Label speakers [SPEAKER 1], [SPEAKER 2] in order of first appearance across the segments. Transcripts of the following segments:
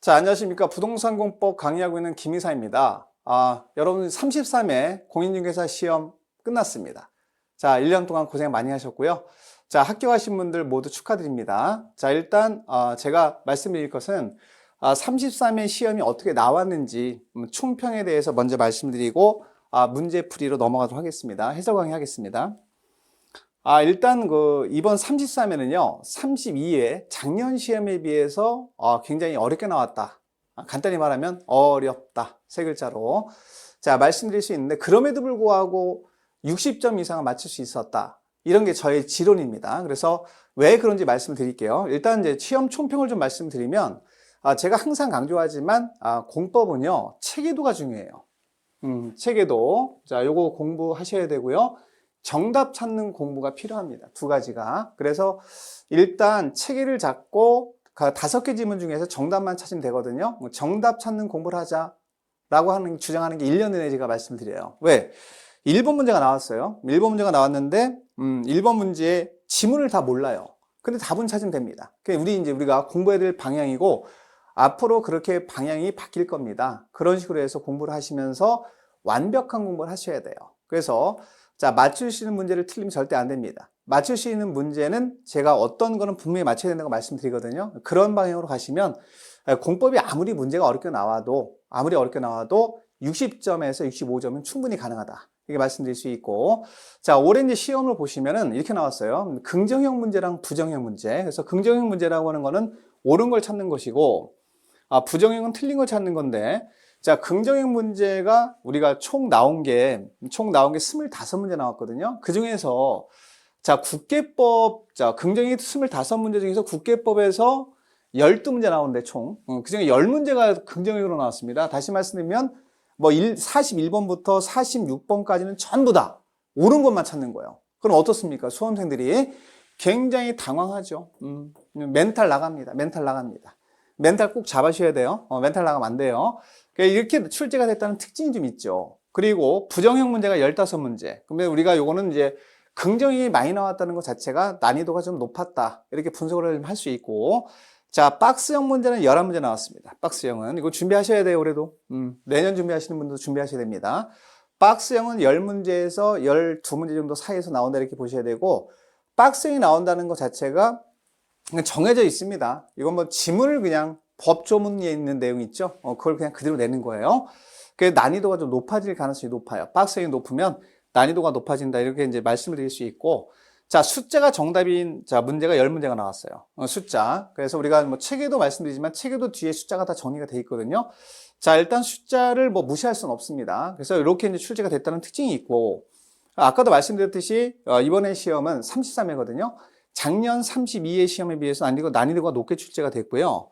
[SPEAKER 1] 자, 안녕하십니까. 부동산 공법 강의하고 있는 김이사입니다. 여러분 33회 공인중개사 시험 끝났습니다. 자, 1년 동안 고생 많이 하셨고요. 자, 합격하신 분들 모두 축하드립니다. 자, 일단 제가 말씀드릴 것은 33회 시험이 어떻게 나왔는지 총평에 대해서 먼저 말씀드리고 문제풀이로 넘어가도록 하겠습니다. 해설 강의 하겠습니다. 일단 이번 33회는요, 32회 작년 시험에 비해서 굉장히 어렵게 나왔다. 간단히 말하면 어렵다. 세 글자로. 자, 말씀드릴 수 있는데, 그럼에도 불구하고 60점 이상을 맞출 수 있었다. 이런 게 저의 지론입니다. 그래서 왜 그런지 말씀을 드릴게요. 일단 이제 시험 총평을 좀 말씀드리면, 제가 항상 강조하지만, 공법은요, 체계도가 중요해요. 체계도. 자, 요거 공부하셔야 되고요. 정답 찾는 공부가 필요합니다. 두 가지가. 그래서 일단 체계를 잡고 5개 지문 중에서 정답만 찾으면 되거든요. 정답 찾는 공부를 하자라고 주장하는 게 1년 내내 제가 말씀을 드려요. 왜? 1번 문제가 나왔어요. 1번 문제가 나왔는데 1번 문제에 지문을 다 몰라요. 근데 답은 찾으면 됩니다. 우리가 공부해야 될 방향이고 앞으로 그렇게 방향이 바뀔 겁니다. 그런 식으로 해서 공부를 하시면서 완벽한 공부를 하셔야 돼요. 그래서 자, 맞출 수 있는 문제를 틀리면 절대 안 됩니다. 맞출 수 있는 문제는 제가 어떤 거는 분명히 맞춰야 된다고 말씀드리거든요. 그런 방향으로 가시면 공법이 아무리 어렵게 나와도 60점에서 65점은 충분히 가능하다. 이게 말씀드릴 수 있고, 자, 올해 이제 시험을 보시면은 이렇게 나왔어요. 긍정형 문제랑 부정형 문제. 그래서 긍정형 문제라고 하는 거는 옳은 걸 찾는 것이고, 부정형은 틀린 걸 찾는 건데, 자, 긍정형 문제가 우리가 총 나온 게 25문제 나왔거든요. 그 중에서, 자, 긍정이 25문제 중에서 국계법에서 12문제 나오는데 그 중에 10문제가 긍정형으로 나왔습니다. 다시 말씀드리면, 41번부터 46번까지는 전부 다 옳은 것만 찾는 거예요. 그럼 어떻습니까? 수험생들이 굉장히 당황하죠. 멘탈 나갑니다. 멘탈 꼭 잡으셔야 돼요. 멘탈 나가면 안 돼요. 이렇게 출제가 됐다는 특징이 좀 있죠. 그리고 부정형 문제가 15문제. 그러면 우리가 요거는 이제 긍정이 많이 나왔다는 것 자체가 난이도가 좀 높았다. 이렇게 분석을 할 수 있고. 자, 박스형 문제는 11문제 나왔습니다. 박스형은. 이거 준비하셔야 돼요, 올해도. 내년 준비하시는 분도 준비하셔야 됩니다. 박스형은 10문제에서 12문제 정도 사이에서 나온다 이렇게 보셔야 되고, 박스형이 나온다는 것 자체가 정해져 있습니다. 이건 지문을 그냥 법조문에 있는 내용 있죠? 그걸 그냥 그대로 내는 거예요. 그래서 난이도가 좀 높아질 가능성이 높아요. 박스형이 높으면 난이도가 높아진다. 이렇게 이제 말씀을 드릴 수 있고, 자, 숫자가 정답인, 자, 문제가 10문제가 나왔어요. 숫자. 그래서 우리가 체계도 말씀드리지만 체계도 뒤에 숫자가 다 정리가 돼 있거든요. 자, 일단 숫자를 무시할 수는 없습니다. 그래서 이렇게 이제 출제가 됐다는 특징이 있고, 아까도 말씀드렸듯이, 이번에 시험은 33회거든요. 작년 32회 시험에 비해서 난이도가 높게 출제가 됐고요.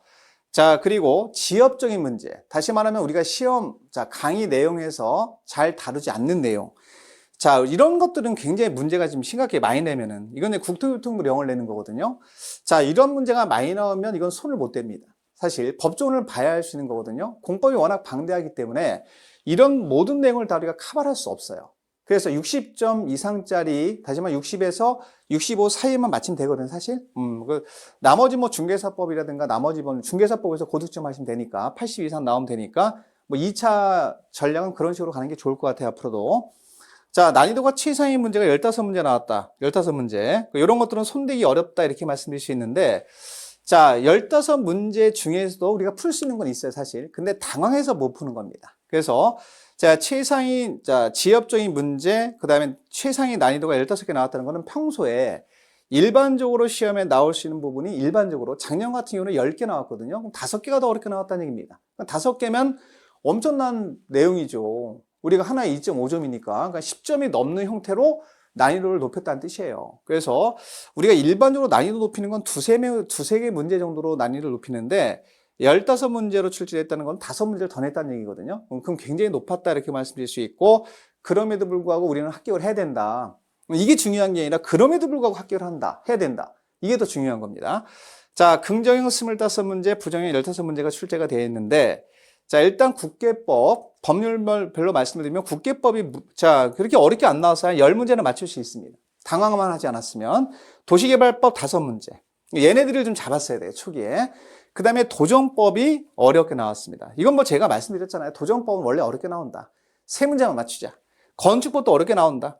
[SPEAKER 1] 자, 그리고 지엽적인 문제. 다시 말하면 우리가 강의 내용에서 잘 다루지 않는 내용. 자, 이런 것들은 굉장히 문제가 좀 심각하게 많이 내면은, 이건 국토교통부 영어를 내는 거거든요. 자, 이런 문제가 많이 나오면 이건 손을 못 댑니다. 사실, 법조문을 봐야 할 수 있는 거거든요. 공법이 워낙 방대하기 때문에 이런 모든 내용을 다 우리가 커버할 수 없어요. 그래서 60점 이상짜리, 다시 말해 60에서 65 사이에만 맞추면 되거든요, 사실. 나머지 중개사법이라든가 중개사법에서 고득점 하시면 되니까, 80 이상 나오면 되니까, 2차 전략은 그런 식으로 가는 게 좋을 것 같아요, 앞으로도. 자, 난이도가 최상위 문제가 15문제 나왔다. 15문제. 이런 것들은 손대기 어렵다, 이렇게 말씀드릴 수 있는데, 자, 15문제 중에서도 우리가 풀 수 있는 건 있어요, 사실. 근데 당황해서 못 푸는 겁니다. 그래서, 자, 지엽적인 문제, 그 다음에 최상위 난이도가 15개 나왔다는 거는 평소에 일반적으로 시험에 나올 수 있는 부분이 일반적으로 작년 같은 경우는 10개 나왔거든요. 그럼 5개가 더 어렵게 나왔다는 얘기입니다. 5개면 엄청난 내용이죠. 우리가 하나에 2.5점이니까, 그러니까 10점이 넘는 형태로 난이도를 높였다는 뜻이에요. 그래서 우리가 일반적으로 난이도 높이는 건 두세 개 문제 정도로 난이도를 높이는데 15문제로 출제했다는 건 5문제를 더 냈다는 얘기거든요. 그럼 굉장히 높았다 이렇게 말씀드릴 수 있고, 그럼에도 불구하고 우리는 합격을 해야 된다. 이게 중요한 게 아니라 그럼에도 불구하고 합격을 해야 된다. 이게 더 중요한 겁니다. 자, 긍정형 25문제, 부정형 15문제가 출제가 되어 있는데, 자, 일단 국계법, 법률별로 말씀을 드리면 국계법이, 자, 그렇게 어렵게 안 나와서 한 10문제는 맞출 수 있습니다. 당황만 하지 않았으면. 도시개발법 5문제. 얘네들을 좀 잡았어야 돼요, 초기에. 그 다음에 도정법이 어렵게 나왔습니다. 이건 뭐 제가 말씀드렸잖아요. 도정법은 원래 어렵게 나온다. 세 문제만 맞추자. 건축법도 어렵게 나온다.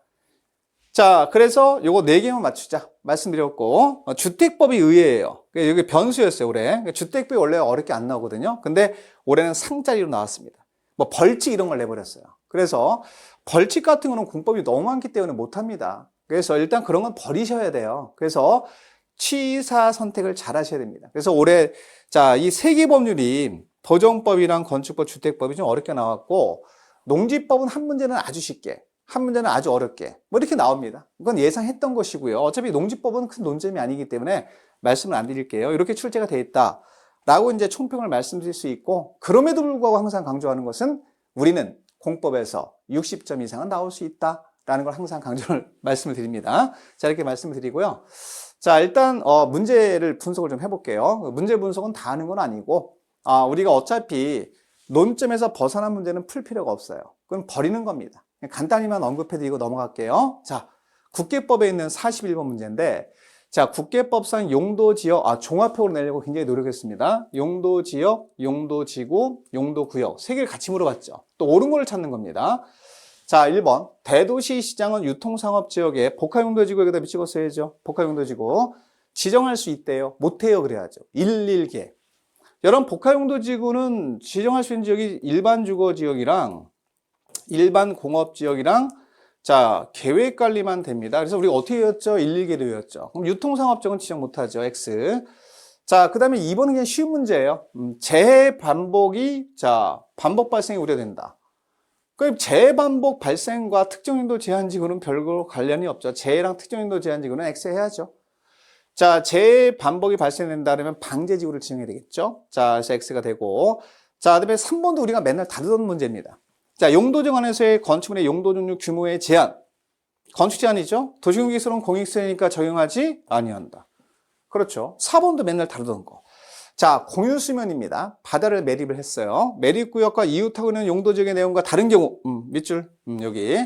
[SPEAKER 1] 자, 그래서 요거 4개만 맞추자 말씀드렸고, 주택법이 의외예요. 여기 변수였어요, 올해. 주택법이 원래 어렵게 안 나오거든요. 근데 올해는 상자리로 나왔습니다. 뭐 벌칙 이런 걸 내버렸어요. 그래서 벌칙 같은 거는 공법이 너무 많기 때문에 못합니다. 그래서 일단 그런 건 버리셔야 돼요. 그래서 취사 선택을 잘 하셔야 됩니다. 그래서 올해 자, 이 3개 법률이 도정법이랑 건축법, 주택법이 좀 어렵게 나왔고, 농지법은 한 문제는 아주 쉽게, 한 문제는 아주 어렵게 뭐 이렇게 나옵니다. 이건 예상했던 것이고요. 어차피 농지법은 큰 논점이 아니기 때문에 말씀을 안 드릴게요. 이렇게 출제가 돼 있다라고 이제 총평을 말씀드릴 수 있고, 그럼에도 불구하고 항상 강조하는 것은 우리는 공법에서 60점 이상은 나올 수 있다라는 걸 항상 강조를 말씀을 드립니다. 자, 이렇게 말씀을 드리고요. 자, 일단 문제를 분석을 좀 해볼게요. 문제 분석은 다 하는 건 아니고, 우리가 어차피 논점에서 벗어난 문제는 풀 필요가 없어요. 그건 버리는 겁니다. 간단히만 언급해드리고 넘어갈게요. 자, 국계법에 있는 41번 문제인데, 자, 국계법상 용도지역, 종합형으로 내려고 굉장히 노력했습니다. 용도지역, 용도지구, 용도구역. 3개를 같이 물어봤죠. 또 옳은 거를 찾는 겁니다. 자, 1번. 대도시 시장은 유통상업지역에 복합용도지구에다 미치고 써야죠. 복합용도지구. 지정할 수 있대요. 못해요. 그래야죠. 11개. 여러분, 복합용도지구는 지정할 수 있는 지역이 일반 주거지역이랑 일반 공업지역이랑 자, 계획관리만 됩니다. 그래서 우리가 어떻게 외웠죠? 11개로 외웠죠. 그럼 유통상업지역은 지정 못하죠. X. 자, 그 다음에 2번은 그냥 쉬운 문제예요. 재반복이, 자, 반복 발생이 우려된다. 그럼 재반복 발생과 특정인도 제한지구는 별거 관련이 없죠. 재랑 특정인도 제한지구는 X 해야죠. 자, 재반복이 발생된다 그러면 방제지구를 지정해야 되겠죠. 자, 그래서 X가 되고. 자, 그다음에 3번도 우리가 맨날 다루던 문제입니다. 자, 용도정안에서의 건축물의 용도 종류 규모의 제한. 건축 제한이죠. 도시공기시설은 공익시설이니까 적용하지 아니한다. 그렇죠. 4번도 맨날 다루던 거. 자, 공유수면입니다. 바다를 매립을 했어요. 매립구역과 이웃하고 있는 용도지역의 내용과 다른 경우, 밑줄, 여기.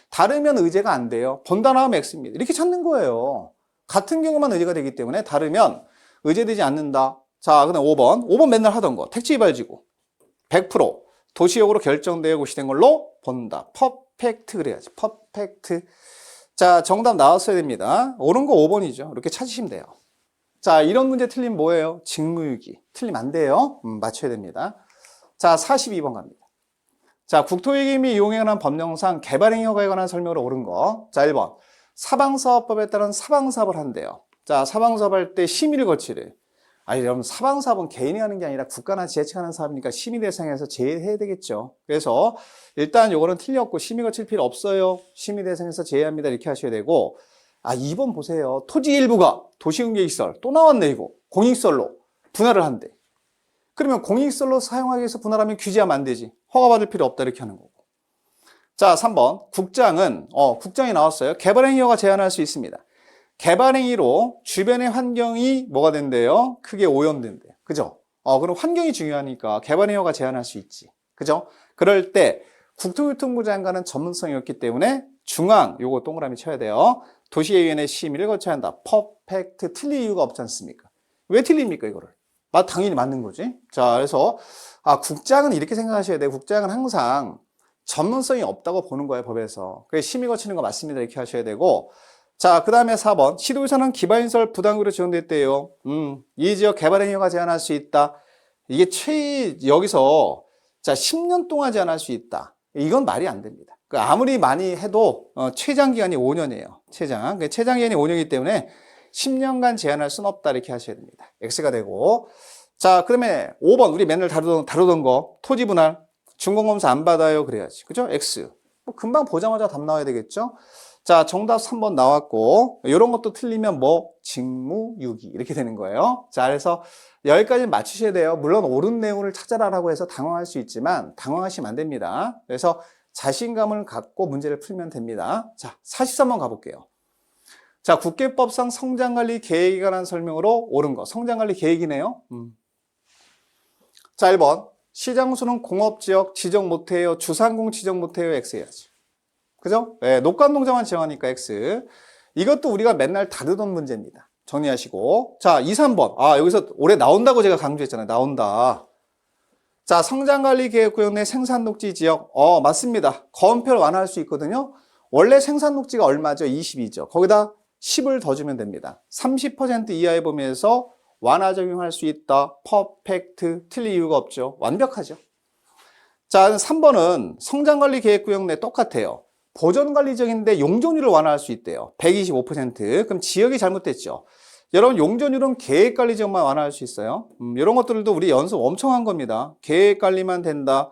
[SPEAKER 1] 다르면 의제가 안 돼요. 본다 나오면 X입니다. 이렇게 찾는 거예요. 같은 경우만 의제가 되기 때문에 다르면 의제되지 않는다. 자, 그다음 5번. 5번 맨날 하던 거. 택지이발지구. 100% 도시역으로 결정되어 고시된 걸로 본다. 퍼펙트 그래야지. 퍼펙트. 자, 정답 나왔어야 됩니다. 옳은 거 5번이죠. 이렇게 찾으시면 돼요. 자, 이런 문제 틀리면 뭐예요? 직무유기. 틀리면 안 돼요. 맞춰야 됩니다. 자, 42번 갑니다. 자, 국토위기 및 이용에 관한 법령상 개발행위 허가에 관한 설명으로 옳은 거. 자, 1번. 사방사업법에 따른 사방사업을 한대요. 자, 사방사업 할 때 심의를 거치래. 아니, 여러분, 사방사업은 개인이 하는 게 아니라 국가나 지자체가 하는 사업이니까 심의 대상에서 제외해야 되겠죠. 그래서 일단 요거는 틀렸고 심의 거칠 필요 없어요. 심의 대상에서 제외합니다. 이렇게 하셔야 되고. 2번 보세요. 토지 일부가 도시공개시설 또 나왔네 이거. 공익시설로 분할을 한대. 그러면 공익시설로 사용하기 위해서 분할하면 규제하면 안 되지. 허가받을 필요 없다 이렇게 하는 거고. 자, 3번. 국장은 국장이 나왔어요. 개발행위 허가 제한할 수 있습니다. 개발행위로 주변의 환경이 뭐가 된대요? 크게 오염된대요. 그죠? 그럼 환경이 중요하니까 개발행위 허가 제한할 수 있지. 그죠? 그럴 때 국토교통부 장관은 전문성이 없기 때문에 중앙 요거 동그라미 쳐야 돼요. 도시계획위원회 심의를 거쳐야 한다. 퍼펙트. 틀릴 이유가 없지 않습니까? 왜 틀립니까 이거를? 당연히 맞는 거지. 자, 그래서 국장은 이렇게 생각하셔야 돼요. 국장은 항상 전문성이 없다고 보는 거예요, 법에서. 그래서 심의 거치는 거 맞습니다. 이렇게 하셔야 되고. 자, 그 다음에 4번. 시도유산은 기반시설 부담으로 지원됐대요. 이 지역 개발행위가 제한할 수 있다. 이게 여기서 자, 10년 동안 제한할 수 있다. 이건 말이 안 됩니다. 아무리 많이 해도 최장 기간이 5년이에요. 최장 기간이 5년이기 때문에 10년간 제한할 수는 없다. 이렇게 하셔야 됩니다. X가 되고. 자, 그다음에 5번 우리 맨날 다루던 거 토지 분할 준공검사 안 받아요. 그래야지. 그죠? X. 뭐 금방 보자마자 답 나와야 되겠죠? 자, 정답 3번 나왔고 이런 것도 틀리면 직무유기 이렇게 되는 거예요. 자, 그래서 여기까지 맞추셔야 돼요. 물론 옳은 내용을 찾아라라고 해서 당황할 수 있지만 당황하시면 안 됩니다. 그래서 자신감을 갖고 문제를 풀면 됩니다. 자, 43번 가볼게요. 자, 국계법상 성장관리 계획에 관한 설명으로 옳은 거. 성장관리 계획이네요. 자, 1번. 시장수는 공업지역 지정 못해요. 주상공 지정 못해요. X 해야지. 그죠? 네, 녹감농장만 지정하니까 X. 이것도 우리가 맨날 다루던 문제입니다. 정리하시고. 자, 2, 3번. 아, 여기서 올해 나온다고 제가 강조했잖아요. 나온다. 자, 성장관리계획구역 내 생산녹지 지역. 맞습니다. 거원표를 완화할 수 있거든요. 원래 생산녹지가 얼마죠? 22죠. 거기다 10을 더 주면 됩니다. 30% 이하의 범위에서 완화 적용할 수 있다. 퍼펙트. 틀릴 이유가 없죠. 완벽하죠. 자, 3번은 성장관리계획구역 내 똑같아요. 보존관리지역인데 용적률을 완화할 수 있대요. 125%. 그럼 지역이 잘못됐죠. 여러분, 용적률은 계획관리지역만 완화할 수 있어요. 이런 것들도 우리 연습 엄청 한 겁니다. 계획관리만 된다.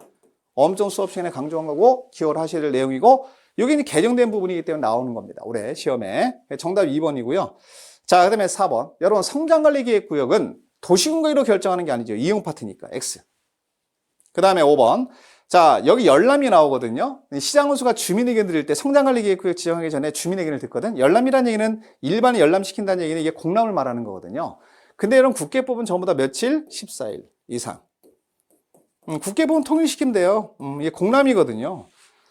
[SPEAKER 1] 엄청 수업 시간에 강조한 거고 기억을 하셔야 될 내용이고, 여기 이제 개정된 부분이기 때문에 나오는 겁니다. 올해 시험에. 정답 2번이고요. 자, 그 다음에 4번. 여러분, 성장관리계획구역은 도시군구역으로 결정하는 게 아니죠. 이용 파트니까 X. 그 다음에 5번. 자, 여기 열람이 나오거든요. 시장군수가 주민의견 드릴 때 성장관리계획구역 지정하기 전에 주민의견을 듣거든. 열람이라는 얘기는 일반에 열람시킨다는 얘기는 이게 공람을 말하는 거거든요. 근데 이런 국계법은 전부 다 며칠? 14일 이상. 국계법은 통일시키면 돼요. 이게 공람이거든요.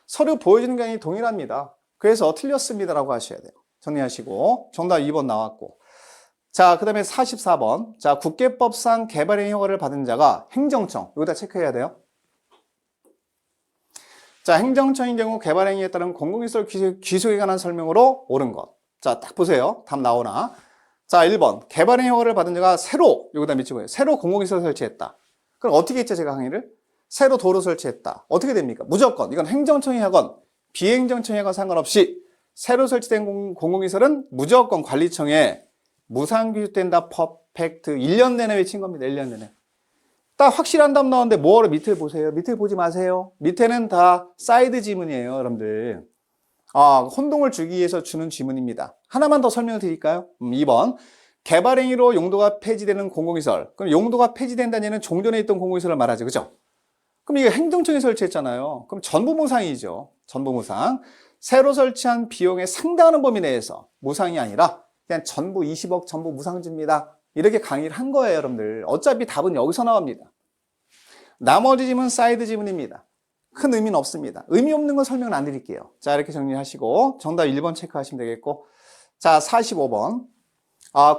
[SPEAKER 1] 서류 보여주는 게 아니라 동일합니다. 그래서 틀렸습니다라고 하셔야 돼요. 정리하시고. 정답 2번 나왔고. 자, 그 다음에 44번. 자, 국계법상 개발행위 허가를 받은 자가 행정청. 이거 다 체크해야 돼요. 자, 행정청인 경우 개발행위에 따른 공공시설 귀속에 관한 설명으로 옳은 것. 자, 딱 보세요. 답 나오나. 자, 1번. 개발행위 허가를 받은 자가 새로, 여기다 밑줄거예요. 새로 공공시설 설치했다. 그럼 어떻게 했죠, 제가 강의를? 새로 도로 설치했다. 어떻게 됩니까? 무조건. 이건 행정청이 하건 비행정청이 하건 상관없이 새로 설치된 공공시설은 무조건 관리청에 무상규칙된다. 퍼펙트. 1년 내내 외친 겁니다. 1년 내내. 딱 확실한 답 나오는데 뭐하러 밑을 보세요? 밑을 보지 마세요. 밑에는 다 사이드 지문이에요, 여러분들. 혼동을 주기 위해서 주는 지문입니다. 하나만 더 설명을 드릴까요? 2번. 개발행위로 용도가 폐지되는 공공시설. 그럼 용도가 폐지된다는 얘기는 종전에 있던 공공시설을 말하죠. 그죠? 그럼 이게 행정청이 설치했잖아요. 그럼 전부 무상이죠. 전부 무상. 새로 설치한 비용에 상당하는 범위 내에서 무상이 아니라 그냥 전부 20억 전부 무상줍니다. 이렇게 강의를 한 거예요, 여러분들. 어차피 답은 여기서 나옵니다. 나머지 지문 사이드 지문입니다. 큰 의미는 없습니다. 의미 없는 건 설명을 안 드릴게요. 자, 이렇게 정리하시고 정답 1번 체크하시면 되겠고. 자, 45번.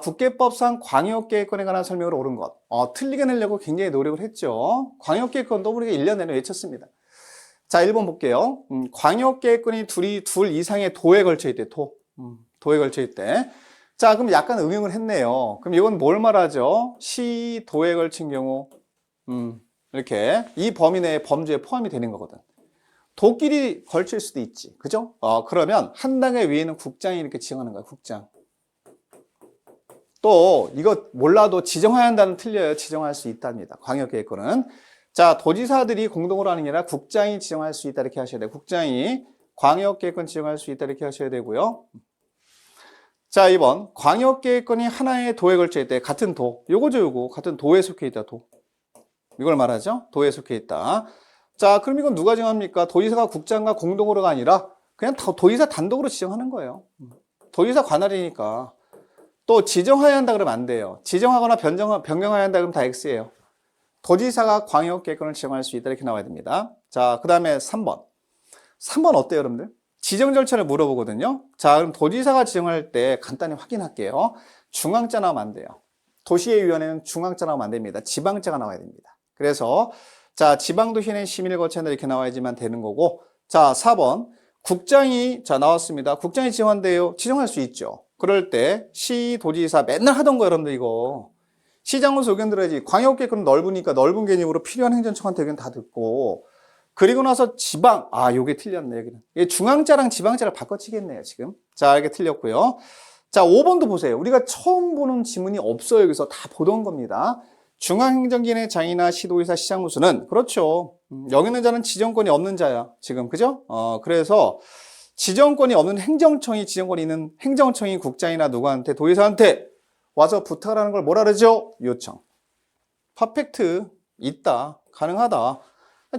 [SPEAKER 1] 국계법상 광역계획권에 관한 설명으로 옳은 것. 틀리게 내려고 굉장히 노력을 했죠. 광역계획권도 우리가 1년 내내 외쳤습니다. 자, 1번 볼게요. 광역계획권이 둘 이상의 도에 걸쳐 있대. 도에 걸쳐 있대. 자, 그럼 약간 응용을 했네요. 그럼 이건 뭘 말하죠? 시, 도에 걸친 경우, 이렇게 이 범위 내에 범주에 포함이 되는 거거든. 도끼리 걸칠 수도 있지. 그죠? 그러면 한 단계 위에는 국장이 이렇게 지정하는 거야, 국장. 또, 이거 몰라도 지정해야 한다는 틀려요. 지정할 수 있답니다. 광역계획권은. 자, 도지사들이 공동으로 하는 게 아니라 국장이 지정할 수 있다. 이렇게 하셔야 돼요. 국장이 광역계획권 지정할 수 있다. 이렇게 하셔야 되고요. 자, 2번. 광역계획권이 하나의 도에 걸쳐 있대. 같은 도. 요거죠, 요거. 같은 도에 속해 있다, 도. 이걸 말하죠? 도에 속해 있다. 자, 그럼 이건 누가 정합니까? 도지사가 국장과 공동으로가 아니라 그냥 도지사 단독으로 지정하는 거예요. 도지사 관할이니까. 또 지정해야 한다 그러면 안 돼요. 지정하거나 변경해야 한다 그러면 다 X예요. 도지사가 광역계획권을 지정할 수 있다. 이렇게 나와야 됩니다. 자, 그 다음에 3번. 3번 어때요, 여러분들? 지정 절차를 물어보거든요. 자, 그럼 도지사가 지정할 때 간단히 확인할게요. 중앙자 나오면 안 돼요. 도시의위원회는 중앙자 나오면 안 됩니다. 지방자가 나와야 됩니다. 그래서 자, 지방도시는 심의를 거쳐야 한다 이렇게 나와야지만 되는 거고. 자, 4번. 국장이 자 나왔습니다. 국장이 지정한대요. 지정할 수 있죠. 그럴 때 시, 도지사 맨날 하던 거 여러분들 이거. 시장으로서 의견 들어야지. 광역계획권은 넓으니까 넓은 개념으로 필요한 행정청한테 의견 다 듣고. 그리고 나서 지방, 요게 틀렸네, 여기는. 이게 중앙자랑 지방자를 바꿔치겠네요, 지금. 자, 이게 틀렸고요. 자, 5번도 보세요. 우리가 처음 보는 지문이 없어요. 여기서 다 보던 겁니다. 중앙행정기관의 장이나 시도의사 시장무수는, 그렇죠. 여기 있는 자는 지정권이 없는 자야, 지금. 그죠? 그래서 지정권이 없는 행정청이 지정권이 있는 행정청이 국장이나 누구한테, 도의사한테 와서 부탁을 하는 걸 뭐라 그러죠? 요청. 퍼펙트. 있다. 가능하다.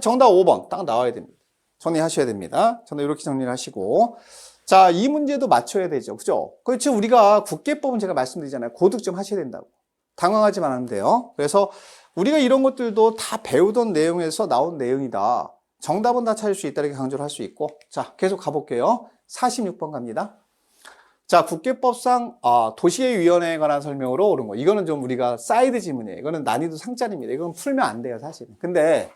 [SPEAKER 1] 정답 5번 딱 나와야 됩니다. 정리하셔야 됩니다. 저는 이렇게 정리를 하시고. 자, 이 문제도 맞춰야 되죠. 그죠? 그렇죠. 우리가 국계법은 제가 말씀드리잖아요. 고득 좀 하셔야 된다고. 당황하지만 않으면 돼요. 그래서 우리가 이런 것들도 다 배우던 내용에서 나온 내용이다. 정답은 다 찾을 수 있다. 이렇게 강조를 할 수 있고. 자, 계속 가볼게요. 46번 갑니다. 자, 국계법상 도시계획위원회에 관한 설명으로 옳은 거. 이거는 좀 우리가 사이드 지문이에요. 이거는 난이도 상짜입니다. 이건 풀면 안 돼요, 사실. 근데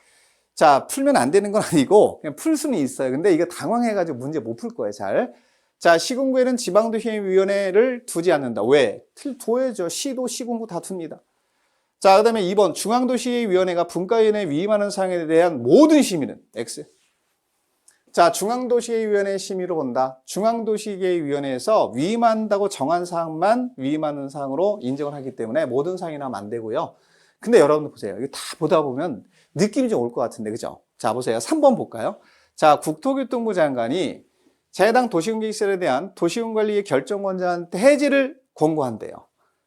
[SPEAKER 1] 자, 풀면 안 되는 건 아니고 그냥 풀 수는 있어요. 근데 이거 당황해가지고 문제 못 풀 거예요, 잘. 자, 시군구에는 지방도시계획위원회를 두지 않는다. 왜? 둬야죠. 시도, 시군구 다 둡니다. 자, 그 다음에 2번 중앙도시계획위원회가 분과위원회에 위임하는 사항에 대한 모든 심의는 X. 자, 중앙도시계획위원회 심의로 본다. 중앙도시계획위원회에서 위임한다고 정한 사항만 위임하는 사항으로 인정을 하기 때문에 모든 사항이 나오면 안 되고요. 근데 여러분들 보세요. 이거 다 보다 보면 느낌이 좀 올 것 같은데, 그죠? 자, 보세요. 3번 볼까요? 자, 국토교통부 장관이 해당 도시군계획설에 대한 도시군관리의 결정권자한테 해지를 권고한대요.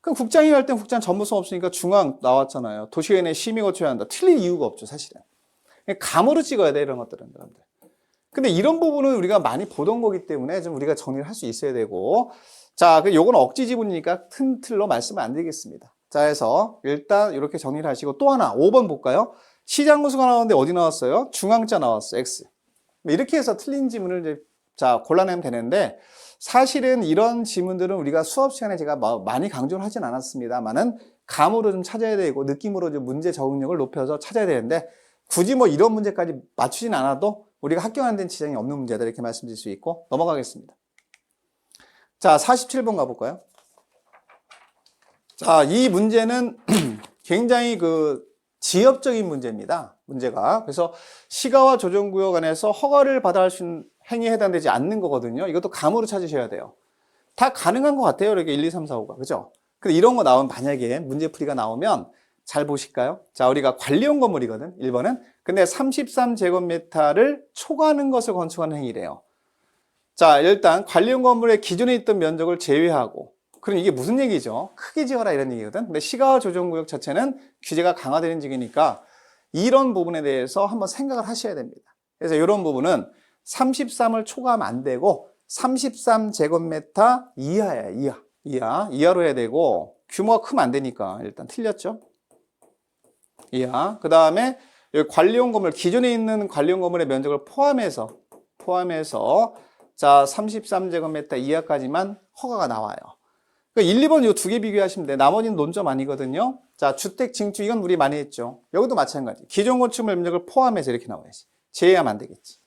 [SPEAKER 1] 그럼 국장이 할 땐 국장 전무성 없으니까 중앙 나왔잖아요. 도시위원회 심의 거쳐야 한다. 틀릴 이유가 없죠, 사실은. 감으로 찍어야 돼, 이런 것들은, 여러분들. 근데 이런 부분은 우리가 많이 보던 거기 때문에 좀 우리가 정리를 할 수 있어야 되고, 자, 요건 억지 지문이니까 큰 틀로 말씀을 안 드리겠습니다. 자, 해서 일단 이렇게 정리를 하시고 또 하나 5번 볼까요? 시장구수가 나왔는데 어디 나왔어요? 중앙자 나왔어, X. 이렇게 해서 틀린 지문을 이제 자, 골라내면 되는데, 사실은 이런 지문들은 우리가 수업 시간에 제가 많이 강조를 하진 않았습니다만은 감으로 좀 찾아야 되고 느낌으로 좀 문제 적응력을 높여서 찾아야 되는데, 굳이 뭐 이런 문제까지 맞추진 않아도 우리가 합격하는 데는 지장이 없는 문제다, 이렇게 말씀드릴 수 있고 넘어가겠습니다. 자, 47번 가볼까요? 자, 이 문제는 굉장히 지역적인 문제입니다. 문제가. 그래서 시가와 조정구역 안에서 허가를 받아 할 수 있는 행위에 해당되지 않는 거거든요. 이것도 감으로 찾으셔야 돼요. 다 가능한 것 같아요. 이렇게 1, 2, 3, 4, 5가. 그죠? 근데 이런 거 나오면 만약에 문제풀이가 나오면 잘 보실까요? 자, 우리가 관리용 건물이거든. 1번은. 근데 33제곱미터를 초과하는 것을 건축하는 행위래요. 자, 일단 관리용 건물의 기존에 있던 면적을 제외하고, 그럼 이게 무슨 얘기죠? 크게 지어라 이런 얘기거든. 근데 시가와 조정구역 자체는 규제가 강화되는 지역이니까 이런 부분에 대해서 한번 생각을 하셔야 됩니다. 그래서 이런 부분은 33을 초과하면 안 되고 33제곱미터 이하야, 이하로 해야 되고, 규모가 크면 안 되니까 일단 틀렸죠? 이하. 그 다음에 관리용 건물, 기존에 있는 관리용 건물의 면적을 포함해서 자, 33제곱미터 이하까지만 허가가 나와요. 그러니까 1, 2번 이 두 개 비교하시면 돼. 나머지는 논점 아니거든요. 자, 주택 증축, 이건 우리 많이 했죠. 여기도 마찬가지. 기존 건축물 면적을 포함해서 이렇게 나와야지. 제외하면 안 되겠지.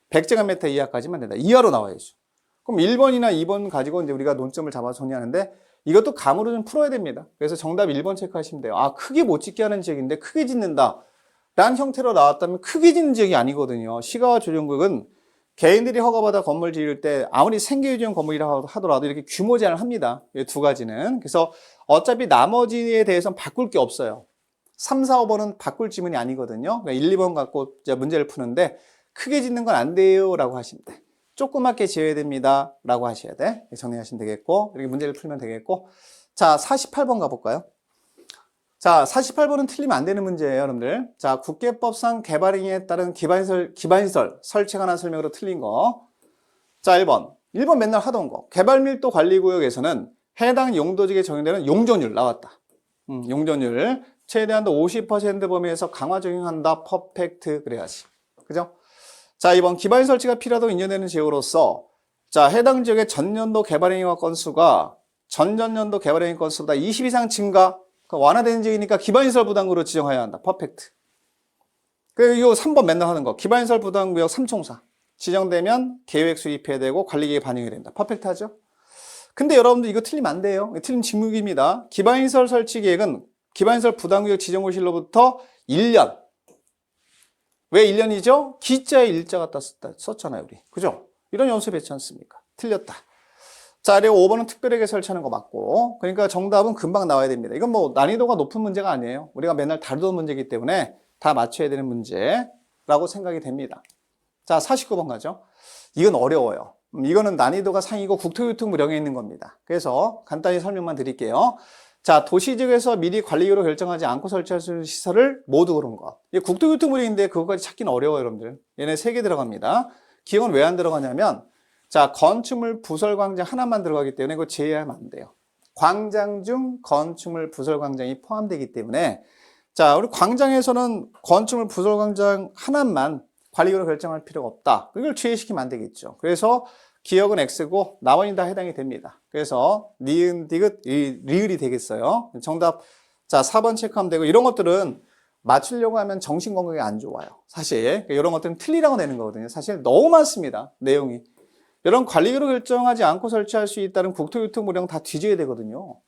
[SPEAKER 1] 100제곱미터 이하까지만 된다. 이하로 나와야죠. 그럼 1번이나 2번 가지고 이제 우리가 논점을 잡아서 정리하는데, 이것도 감으로 좀 풀어야 됩니다. 그래서 정답 1번 체크하시면 돼요. 아, 크게 못 짓게 하는 지역인데 크게 짓는다 라는 형태로 나왔다면 크게 짓는 지역이 아니거든요. 시가와 조정구역은 개인들이 허가받아 건물 지을 때 아무리 생계유지용 건물이라 하더라도 이렇게 규모 제한을 합니다. 이 두 가지는. 그래서 어차피 나머지에 대해서는 바꿀 게 없어요. 3, 4, 5번은 바꿀 지문이 아니거든요. 그러니까 1, 2번 갖고 이제 문제를 푸는데 크게 짓는 건 안 돼요 라고 하시면 돼. 조그맣게 지어야 됩니다 라고 하셔야 돼. 정리하시면 되겠고, 이렇게 문제를 풀면 되겠고. 자, 48번 가볼까요? 자, 48번은 틀리면 안 되는 문제예요, 여러분들. 자, 국계법상 개발행위에 따른 기반시설 설치에 관한 설명으로 틀린 거. 자, 1번 맨날 하던 거. 개발밀도 관리구역에서는 해당 용도지역에 적용되는 용적률 나왔다. 용적률 최대한도 50% 범위에서 강화 적용한다. 퍼펙트 그래야지. 그죠? 자, 2번 기반시설 설치가 필요하다고 인정되는 지역으로서, 자, 해당 지역의 전년도 개발행위와 건수가 전전년도 개발행위 건수보다 20 이상 증가, 완화되는 지역이니까 기반시설 부담구로 지정해야 한다. 퍼펙트. 그리고 3번 맨날 하는 거. 기반시설 부담구역 3총사. 지정되면 계획 수립해야 되고 관리계획에 반영이 된다. 퍼펙트 하죠? 근데 여러분들 이거 틀리면 안 돼요. 틀린 지문입니다. 기반시설 설치 계획은 기반시설 부담구역 지정호실로부터 1년. 왜 1년이죠? 기자의 일자 갖다 썼잖아요, 우리. 그죠? 이런 연습했지 않습니까? 틀렸다. 자, 그리고 5번은 특별하게 설치하는 거 맞고, 그러니까 정답은 금방 나와야 됩니다. 이건 뭐 난이도가 높은 문제가 아니에요. 우리가 맨날 다루던 문제이기 때문에 다 맞춰야 되는 문제라고 생각이 됩니다. 자, 49번 가죠. 이건 어려워요. 이거는 난이도가 상이고 국토교통부령에 있는 겁니다. 그래서 간단히 설명만 드릴게요. 자, 도시지역에서 미리 관리계획으로 결정하지 않고 설치할 수 있는 시설을 모두 그런 거. 이게 국토교통부령인데 그거까지 찾기는 어려워요, 여러분들. 얘네 3개 들어갑니다. 기억은 왜 안 들어가냐면, 자, 건축물 부설 광장 하나만 들어가기 때문에 그거 제외하면 안 돼요. 광장 중 건축물 부설 광장이 포함되기 때문에, 자, 우리 광장에서는 건축물 부설 광장 하나만 관리계획으로 결정할 필요가 없다. 이걸 제외시키면 안 되겠죠. 그래서 기역은 X고 나머지는 다 해당이 됩니다. 그래서 니은, 디귿, 리을이 되겠어요. 정답 자 4번 체크하면 되고 이런 것들은 맞추려고 하면 정신건강에 안 좋아요. 사실 이런 것들은 틀리라고 내는 거거든요. 사실 너무 많습니다. 내용이. 이런 관리기로 결정하지 않고 설치할 수 있다는 국토유통부령 다 뒤져야 되거든요.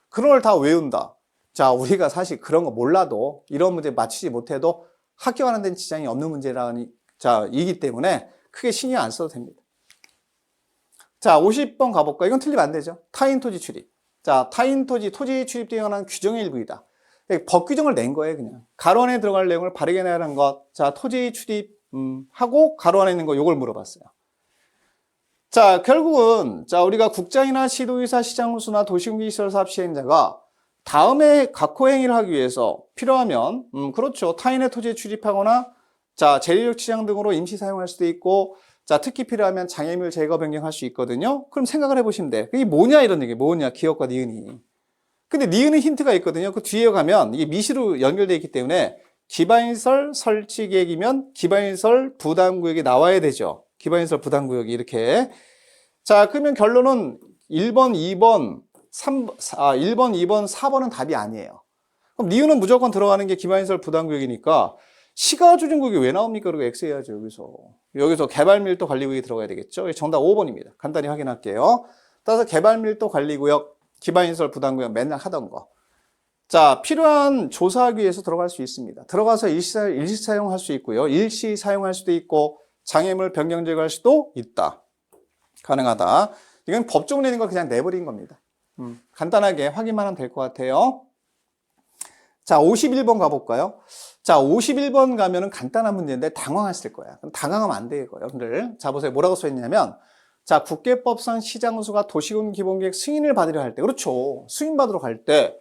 [SPEAKER 1] 그런 걸 다 외운다. 자, 우리가 사실 그런 거 몰라도 이런 문제 맞추지 못해도 학교 가는 데는 지장이 없는 문제라니, 자, 이기 때문에 크게 신경 안 써도 됩니다. 자, 50번 가볼까? 이건 틀리면 안 되죠. 타인 토지 출입. 자, 타인 토지 출입 등에 관한 규정의 일부이다. 법 규정을 낸 거예요, 그냥. 가로 안에 들어갈 내용을 바르게 내라는 것. 자, 토지 출입, 하고 가로 안에 있는 거, 요걸 물어봤어요. 자, 결국은, 자, 우리가 국장이나 시도의사, 시장군수나 도시공기시설 사업 시행자가 다음에 각호 행위를 하기 위해서 필요하면, 그렇죠. 타인의 토지에 출입하거나, 자, 재래력 취향 등으로 임시 사용할 수도 있고, 자, 특히 필요하면 장애물 제거 변경할 수 있거든요. 그럼 생각을 해보시면 돼. 이게 뭐냐, 이런 얘기. 뭐냐, 기역과 니은이. 근데 니은은 힌트가 있거든요. 그 뒤에 가면 이게 미시로 연결되어 있기 때문에 기반시설 설치 계획이면 기반시설 부담구역이 나와야 되죠. 기반시설 부담구역이 이렇게. 자, 그러면 결론은 1번, 2번, 1번, 2번, 4번은 답이 아니에요. 그럼 니은은 무조건 들어가는 게 기반시설 부담구역이니까 시가조정구역이 왜 나옵니까? 그리고 X 해야죠, 여기서 개발밀도 관리구역이 들어가야 되겠죠. 정답 5번입니다. 간단히 확인할게요. 따라서 개발밀도 관리구역, 기반시설 부담구역 맨날 하던 거. 자, 필요한 조사하기 위해서 들어갈 수 있습니다. 들어가서 일시 사용할 수 있고요. 일시 사용할 수도 있고 장애물 변경 제거할 수도 있다. 가능하다. 이건 법적으로 내는 걸 그냥 내버린 겁니다. 간단하게 확인만 하면 될 것 같아요. 자, 51번 가볼까요? 자, 51번 가면은 간단한 문제인데 당황하실 거야. 그럼 당황하면 안 돼요, 여러분들. 자, 보세요. 뭐라고 써 있냐면, 자, 국계법상 시장군수가 도시군 기본계획 승인을 받으려 할 때, 그렇죠. 승인받으러 갈 때,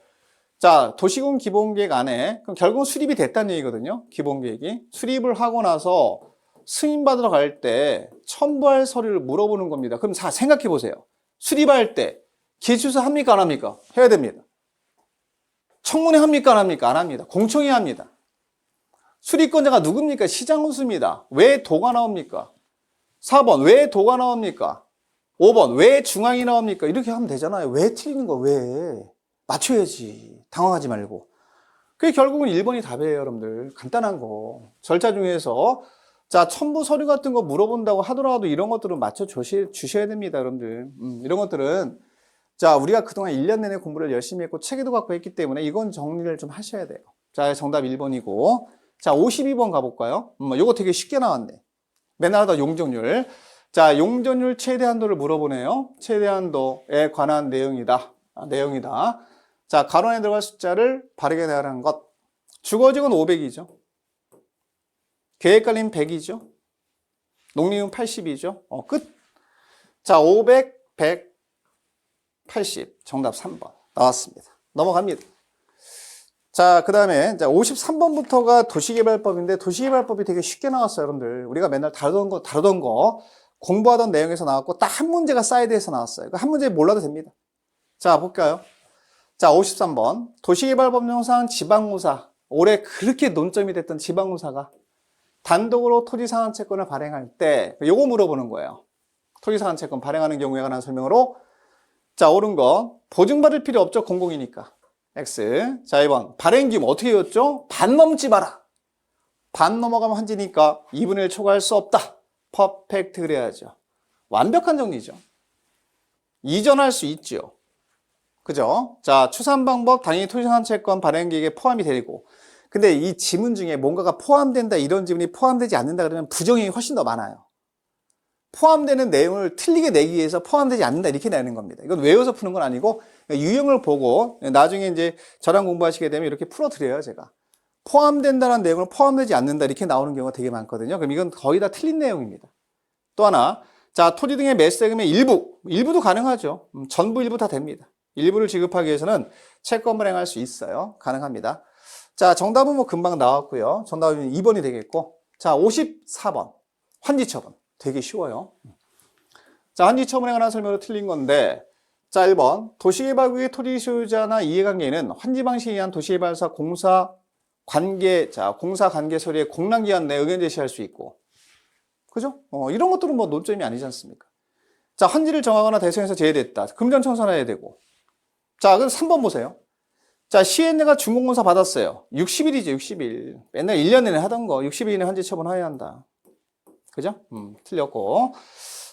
[SPEAKER 1] 자, 도시군 기본계획 안에, 그럼 결국은 수립이 됐다는 얘기거든요. 기본계획이. 수립을 하고 나서 승인받으러 갈 때 첨부할 서류를 물어보는 겁니다. 그럼 자, 생각해 보세요. 수립할 때 기출서 합니까? 안 합니까? 해야 됩니다. 청문회 합니까? 안 합니까? 안 합니다. 공청회 합니다. 수립권자가 누굽니까? 시장군수입니다. 왜 도가 나옵니까? 4번, 왜 도가 나옵니까? 5번, 왜 중앙이 나옵니까? 이렇게 하면 되잖아요. 왜 틀리는 거, 왜? 맞춰야지. 당황하지 말고. 그게 결국은 1번이 답이에요, 여러분들. 간단한 거. 절차 중에서, 자, 첨부 서류 같은 거 물어본다고 하더라도 이런 것들은 주셔야 됩니다, 여러분들. 이런 것들은, 자, 우리가 그동안 1년 내내 공부를 열심히 했고, 체계도 갖고 했기 때문에 이건 정리를 좀 하셔야 돼요. 자, 정답 1번이고. 자, 52번 가볼까요? 요거 되게 쉽게 나왔네. 맨날 하던 용적률. 자, 용적률 최대한도를 물어보네요. 최대한도에 관한 내용이다. 내용이다. 자, 가로 안에 들어갈 숫자를 바르게 내라는 것. 주거지구는 500이죠. 계획관리는 100이죠. 농림은 80이죠. 끝. 자, 500, 100, 80. 정답 3번. 나왔습니다. 넘어갑니다. 자, 그 다음에 53번부터가 도시개발법인데 도시개발법이 되게 쉽게 나왔어요, 여러분들. 우리가 맨날 다루던 거 공부하던 내용에서 나왔고 딱 한 문제가 사이드에서 나왔어요. 한 문제 몰라도 됩니다. 자, 볼까요? 자, 53번. 도시개발법령상 지방무사. 올해 그렇게 논점이 됐던 지방무사가 단독으로 토지상한채권을 발행할 때 요거 물어보는 거예요. 토지상한채권 발행하는 경우에 관한 설명으로. 자, 옳은 거. 보증받을 필요 없죠, 공공이니까. X. 자, 2번. 발행 규모 어떻게 였죠? 반 넘지 마라. 반 넘어가면 환지니까 2분의 1 초과할 수 없다. 퍼펙트 그래야죠. 완벽한 정리죠. 이전할 수 있죠. 그죠? 자, 추산 방법 당연히 토지상한채권 발행 계획에 포함이 되고, 근데 이 지문 중에 뭔가가 포함된다 이런 지문이 포함되지 않는다 그러면 부정행위 훨씬 더 많아요. 포함되는 내용을 틀리게 내기 위해서 포함되지 않는다 이렇게 내는 겁니다. 이건 외워서 푸는 건 아니고 유형을 보고 나중에 이제 저랑 공부하시게 되면 이렇게 풀어드려요, 제가. 포함된다는 내용을 포함되지 않는다 이렇게 나오는 경우가 되게 많거든요. 그럼 이건 거의 다 틀린 내용입니다. 또 하나, 자, 토지 등의 매수세금의 일부도 가능하죠. 전부 일부 다 됩니다. 일부를 지급하기 위해서는 채권 발행할 수 있어요. 가능합니다. 자, 정답은 뭐 금방 나왔고요. 정답은 2번이 되겠고. 자, 54번. 환지처분. 되게 쉬워요. 자, 환지처분에 관한 설명으로 틀린 건데, 자, 1번. 도시개발구역의 토지 소유자나 이해관계인은 환지 방식에 의한 도시개발사 공사 관계 서류의 공란기한 내 의견 제시할 수 있고. 그죠? 이런 것들은 뭐 논점이 아니지 않습니까? 자, 환지를 정하거나 대상에서 제외됐다. 금전 청산해야 되고. 자, 그럼 3번 보세요. 자, 시행자가 준공검사 받았어요. 60일이죠, 60일. 맨날 1년 내내 하던 거 60일 이내 환지 처분하여야 한다. 그죠? 틀렸고.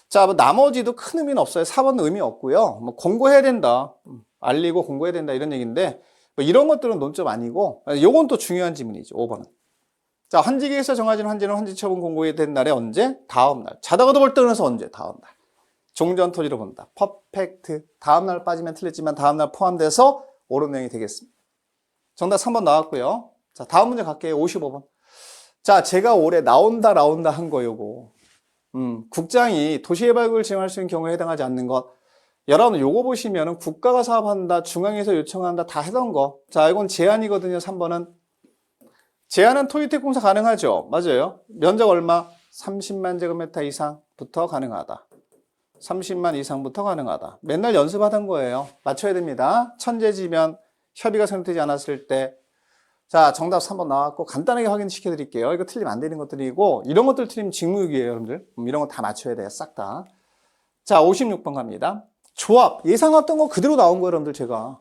[SPEAKER 1] 자, 뭐 나머지도 큰 의미는 없어요. 4번은 의미 없고요. 뭐 공고해야 된다. 알리고 공고해야 된다 이런 얘기인데 뭐 이런 것들은 논점 아니고 요건 또 중요한 지문이죠. 5번은. 자, 환지기에서 정해진 환지는 환지 처분 공고가 된 날에 언제? 다음 날. 자다가도 볼 때는 언제? 다음 날. 종전 토지로 본다. 퍼펙트. 다음 날 빠지면 틀렸지만 다음 날 포함돼서 옳은 내용이 되겠습니다. 정답 3번 나왔고요. 자, 다음 문제 갈게요. 55번. 자, 제가 올해 나온다 한 거 요거. 국장이 도시개발구역을 지정할 수 있는 경우에 해당하지 않는 것. 여러분 요거 보시면은 국가가 사업한다, 중앙에서 요청한다 다 하던 거. 자, 이건 제한이거든요. 3번은. 제한은 토지택공사 가능하죠. 맞아요. 면적 얼마? 30만 제곱미터 이상부터 가능하다. 30만 이상부터 가능하다. 맨날 연습하던 거예요. 맞춰야 됩니다. 천재지면 협의가 성립되지 않았을 때. 자, 정답 3번 나왔고 간단하게 확인시켜 드릴게요. 이거 틀리면 안 되는 것들이고 이런 것들 틀리면 직무유기예요, 여러분들. 이런 거 다 맞춰야 돼요. 싹 다. 자, 56번 갑니다. 조합. 예상했던 거 그대로 나온 거예요, 여러분들 제가.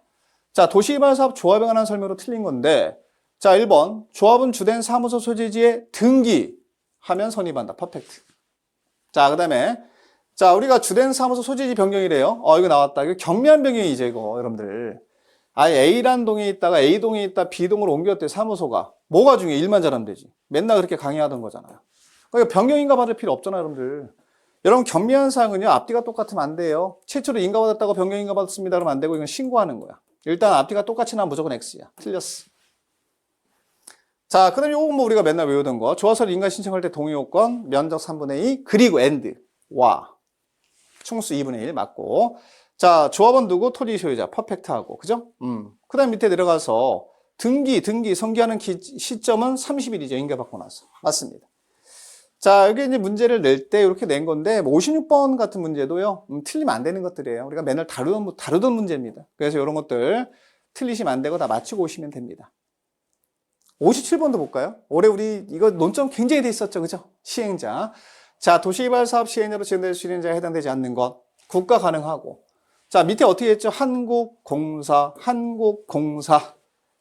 [SPEAKER 1] 자, 도시개발사업 조합에 관한 설명으로 틀린 건데 자, 1번. 조합은 주된 사무소 소재지에 등기하면 선입한다. 퍼펙트. 자, 그 다음에 자, 우리가 주된 사무소 소재지 변경이래요. 이거 나왔다. 이거 경미한 변경이죠, 이거, 여러분들. A란 동에 있다가 A동에 있다 B동으로 옮겼대, 사무소가. 뭐가 중요해? 일만 잘하면 되지. 맨날 그렇게 강의하던 거잖아요. 그러니까 변경인가 받을 필요 없잖아요, 여러분들. 여러분, 경미한 사항은요, 앞뒤가 똑같으면 안 돼요. 최초로 인가받았다고 변경인가 받았습니다. 그러면 안 되고, 이건 신고하는 거야. 일단 앞뒤가 똑같이 나면 무조건 X야. 틀렸어. 자, 그 다음에 요건 뭐 우리가 맨날 외우던 거. 조합서를 인가 신청할 때 동의요건, 면적 3분의 2, 그리고 and, 와. 총수 2분의 1 맞고. 자, 조합원 누구? 토지 소유자. 퍼펙트하고. 그죠? 그 다음 밑에 내려가서 등기, 성기하는 시점은 30일이죠. 인가받고 나서. 맞습니다. 자, 여기 이제 문제를 낼 때 이렇게 낸 건데, 56번 같은 문제도요, 틀리면 안 되는 것들이에요. 우리가 맨날 다루던 문제입니다. 그래서 이런 것들 틀리시면 안 되고 다 맞추고 오시면 됩니다. 57번도 볼까요? 올해 우리 이거 논점 굉장히 돼 있었죠. 그죠? 시행자. 자, 도시개발 사업 시행자로 지정될 수행자에 해당되지 않는 것. 국가 가능하고. 자, 밑에 어떻게 했죠? 한국공사,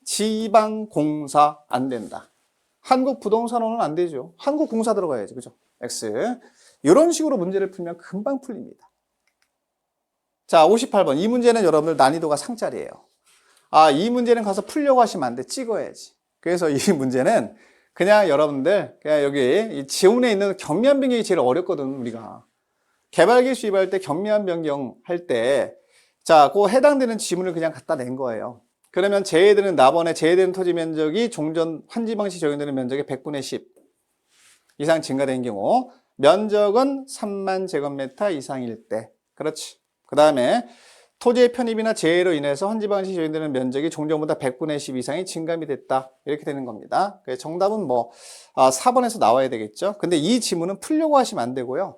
[SPEAKER 1] 지방공사 안 된다. 한국부동산원은 안 되죠. 한국공사 들어가야지. 그죠? X. 이런 식으로 문제를 풀면 금방 풀립니다. 자, 58번. 이 문제는 여러분들 난이도가 상짜리예요. 이 문제는 가서 풀려고 하시면 안 돼. 찍어야지. 그래서 이 문제는 그냥 여러분들, 그냥 여기 이 지문에 있는 경미한 변경이 제일 어렵거든, 우리가. 개발기 수입할 때 경미한 변경 할 때, 자, 그 해당되는 지문을 그냥 갖다 낸 거예요. 그러면 제외되는 나번에 제외되는 토지 면적이 종전 환지 방식 적용되는 면적의 100분의 10 이상 증가된 경우, 면적은 3만 제곱미터 이상일 때. 그렇지. 그 다음에 토지의 편입이나 재해로 인해서 환지 방식이 적용되는 면적이 종전보다 100분의 10 이상이 증감이 됐다. 이렇게 되는 겁니다. 그래서 정답은 뭐 4번에서 나와야 되겠죠. 근데 이 지문은 풀려고 하시면 안 되고요.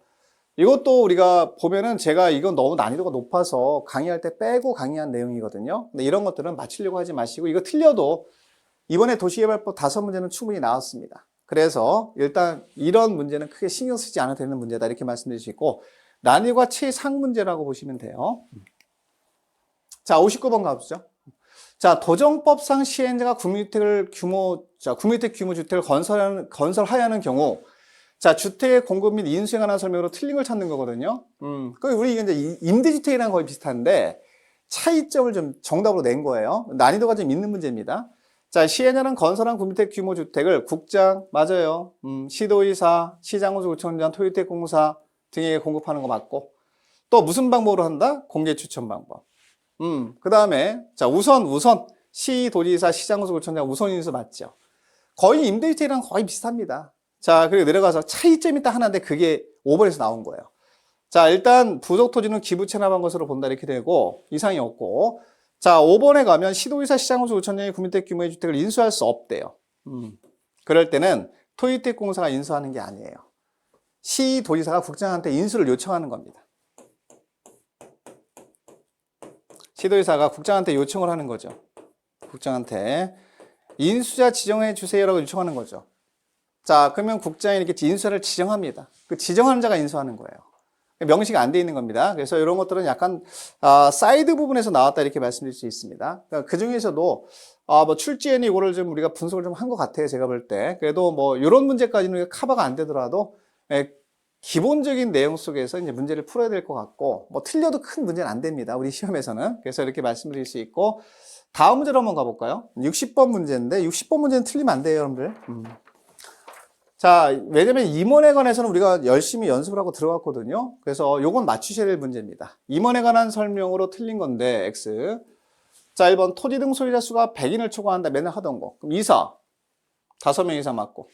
[SPEAKER 1] 이것도 우리가 보면은 제가 이건 너무 난이도가 높아서 강의할 때 빼고 강의한 내용이거든요. 근데 이런 것들은 맞추려고 하지 마시고 이거 틀려도 이번에 도시개발법 5문제는 충분히 나왔습니다. 그래서 일단 이런 문제는 크게 신경 쓰지 않아도 되는 문제다. 이렇게 말씀드릴 수 있고 난이도가 최상 문제라고 보시면 돼요. 자, 59번 가보죠. 자, 도정법상 시행자가 국민주택 규모 주택을 건설하여야 하는 경우, 자, 주택의 공급 및 인수에 관한 설명으로 틀린 걸 찾는 거거든요. 우리 이제 임대주택이랑 거의 비슷한데, 차이점을 좀 정답으로 낸 거예요. 난이도가 좀 있는 문제입니다. 자, 시행자는 건설한 국민주택 규모 주택을 국장, 맞아요. 시도의사, 시장호수구청장, 토지주택공사 등에게 공급하는 거 맞고, 또 무슨 방법으로 한다? 공개 추천 방법. 그 다음에, 자, 우선, 시, 도지사, 시장호수구청장 우선 인수 맞죠? 거의 임대주택이랑 거의 비슷합니다. 자, 그리고 내려가서 차이점이 딱 하나인데 그게 5번에서 나온 거예요. 자, 일단 부속 토지는 기부 체납한 것으로 본다 이렇게 되고 이상이 없고, 자, 5번에 가면 시도의사, 시장호수구청장이 국민주택 규모의 주택을 인수할 수 없대요. 그럴 때는 토지주택공사가 인수하는 게 아니에요. 시, 도지사가 국장한테 인수를 요청하는 겁니다. 시도의사가 국장한테 요청을 하는 거죠. 국장한테 인수자 지정해 주세요라고 요청하는 거죠. 자, 그러면 국장이 이렇게 인수자를 지정합니다. 그 지정하는 자가 인수하는 거예요. 명시가 안 돼 있는 겁니다. 그래서 이런 것들은 약간 사이드 부분에서 나왔다 이렇게 말씀드릴 수 있습니다. 그러니까 그 중에서도 뭐 출제는 이거를 좀 우리가 분석을 좀 한 것 같아요. 제가 볼 때. 그래도 뭐 이런 문제까지는 우리가 커버가 안 되더라도 기본적인 내용 속에서 이제 문제를 풀어야 될 것 같고, 뭐 틀려도 큰 문제는 안 됩니다. 우리 시험에서는. 그래서 이렇게 말씀드릴 수 있고, 다음 문제로 한번 가볼까요? 60번 문제인데, 60번 문제는 틀리면 안 돼요, 여러분들. 자, 왜냐면 임원에 관해서는 우리가 열심히 연습을 하고 들어갔거든요. 그래서 요건 맞추셔야 될 문제입니다. 임원에 관한 설명으로 틀린 건데, X. 자, 1번 토지 등 소유자 수가 100인을 초과한다. 맨날 하던 거. 그럼 이사. 5명 이상 맞고.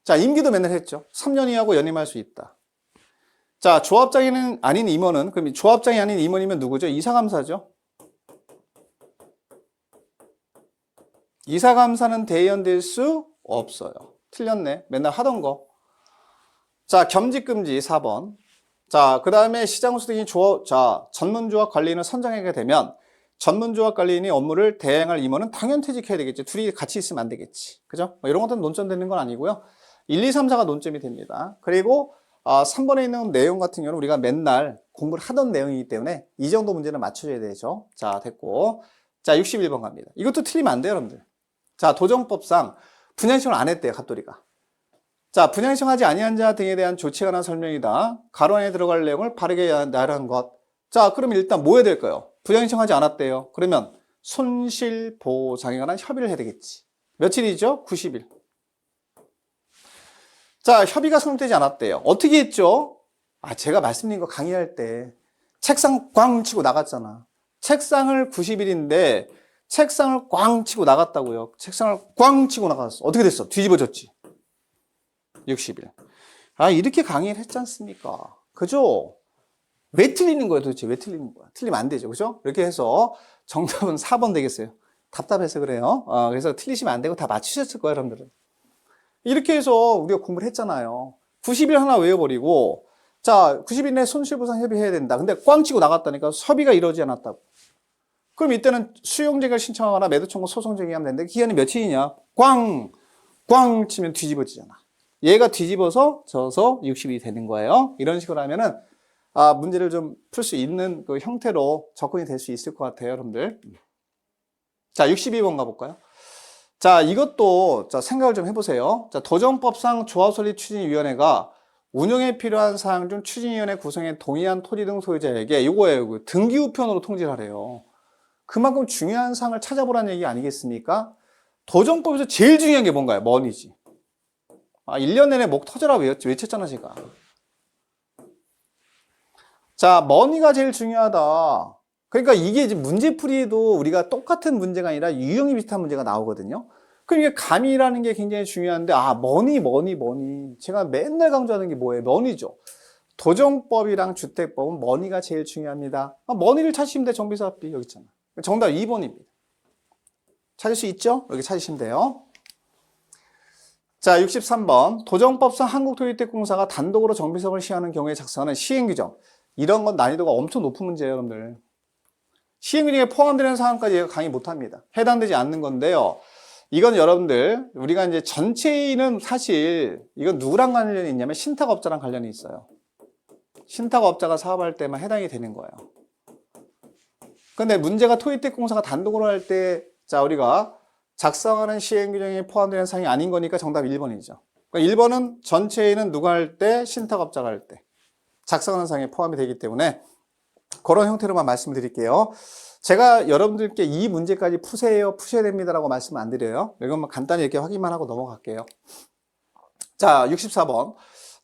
[SPEAKER 1] 자, 임기도 맨날 했죠. 3년 이하고 연임할 수 있다. 자, 조합장이 아닌 임원은, 그럼 조합장이 아닌 임원이면 누구죠? 이사감사죠. 이사감사는 대의원될 수 없어요. 틀렸네. 맨날 하던 거. 자, 겸직금지 4번. 자, 그 다음에 시장호수 등이 전문조합 관리인을 선정하게 되면 전문조합 관리인이 업무를 대행할 임원은 당연 퇴직해야 되겠지. 둘이 같이 있으면 안 되겠지. 그죠? 뭐 이런 것들은 논점되는 건 아니고요. 1, 2, 3, 4가 논점이 됩니다. 그리고 3번에 있는 내용 같은 경우는 우리가 맨날 공부를 하던 내용이기 때문에 이 정도 문제는 맞춰줘야 되죠. 자, 됐고. 자, 61번 갑니다. 이것도 틀리면 안 돼요, 여러분들. 자, 도정법상 분양신청을 안 했대요, 갑돌이가. 자, 분양신청하지 아니한 자 등에 대한 조치에 관한 설명이다. 가로 안에 들어갈 내용을 바르게 나열한 것. 자, 그러면 일단 뭐 해야 될까요? 분양신청하지 않았대요. 그러면 손실보상에 관한 협의를 해야 되겠지. 며칠이죠? 90일. 자, 협의가 성립되지 않았대요. 어떻게 했죠? 제가 말씀드린 거 강의할 때 책상 꽝 치고 나갔잖아. 책상을 90일인데 책상을 꽝 치고 나갔다고요. 책상을 꽝 치고 나갔어. 어떻게 됐어? 뒤집어졌지. 60일. 이렇게 강의를 했지 않습니까? 그죠? 왜 틀리는 거예요, 도대체? 왜 틀리는 거야? 틀리면 안 되죠. 그죠? 이렇게 해서 정답은 4번 되겠어요. 답답해서 그래요. 그래서 틀리시면 안 되고 다 맞추셨을 거예요, 여러분들은. 이렇게 해서 우리가 공부를 했잖아요. 90일 하나 외워버리고, 자, 90일 내에 손실보상 협의해야 된다. 근데 꽝 치고 나갔다니까 협의가 이루어지지 않았다고. 그럼 이때는 수용제기를 신청하거나 매도청구 소송 제기하면 되는데 기한이 며칠이냐? 꽝 치면 뒤집어지잖아. 얘가 뒤집어서 져서 60일이 되는 거예요. 이런 식으로 하면은 문제를 좀 풀 수 있는 그 형태로 접근이 될 수 있을 것 같아요, 여러분들. 자, 62번 가볼까요? 자, 이것도 생각을 좀 해보세요. 자, 도정법상 조합설립추진위원회가 운영에 필요한 사항 중 추진위원회 구성에 동의한 토지 등 소유자에게 이거예요. 등기우편으로 통지를 하래요. 그만큼 중요한 사항을 찾아보라는 얘기 아니겠습니까? 도정법에서 제일 중요한 게 뭔가요? 머니지. 1년 내내 목 터져라 외쳤잖아, 제가. 자, 머니가 제일 중요하다. 그러니까 이게 이제 문제풀이에도 우리가 똑같은 문제가 아니라 유형이 비슷한 문제가 나오거든요. 그럼 이게 감이라는 게 굉장히 중요한데, 머니. 제가 맨날 강조하는 게 뭐예요? 머니죠. 도정법이랑 주택법은 머니가 제일 중요합니다. 머니를 찾으시면 돼, 정비사업비. 여기 있잖아. 정답 2번입니다. 찾을 수 있죠? 여기 찾으시면 돼요. 자, 63번. 도정법상 한국토지택공사가 단독으로 정비사업을 시행하는 경우에 작성하는 시행규정. 이런 건 난이도가 엄청 높은 문제예요, 여러분들. 시행규정에 포함되는 사항까지 강의 못합니다. 해당되지 않는 건데요. 이건 여러분들, 우리가 이제 전체인은 사실, 이건 누구랑 관련이 있냐면 신탁업자랑 관련이 있어요. 신탁업자가 사업할 때만 해당이 되는 거예요. 근데 문제가 토지택공사가 단독으로 할 때, 자, 우리가 작성하는 시행규정에 포함되는 사항이 아닌 거니까 정답 1번이죠. 그러니까 1번은 전체인은 누가 할 때, 신탁업자가 할 때. 작성하는 사항에 포함이 되기 때문에 그런 형태로만 말씀드릴게요. 제가 여러분들께 이 문제까지 푸셔야 됩니다라고 말씀 안 드려요. 이것만 간단히 이렇게 확인만 하고 넘어갈게요. 자, 64번.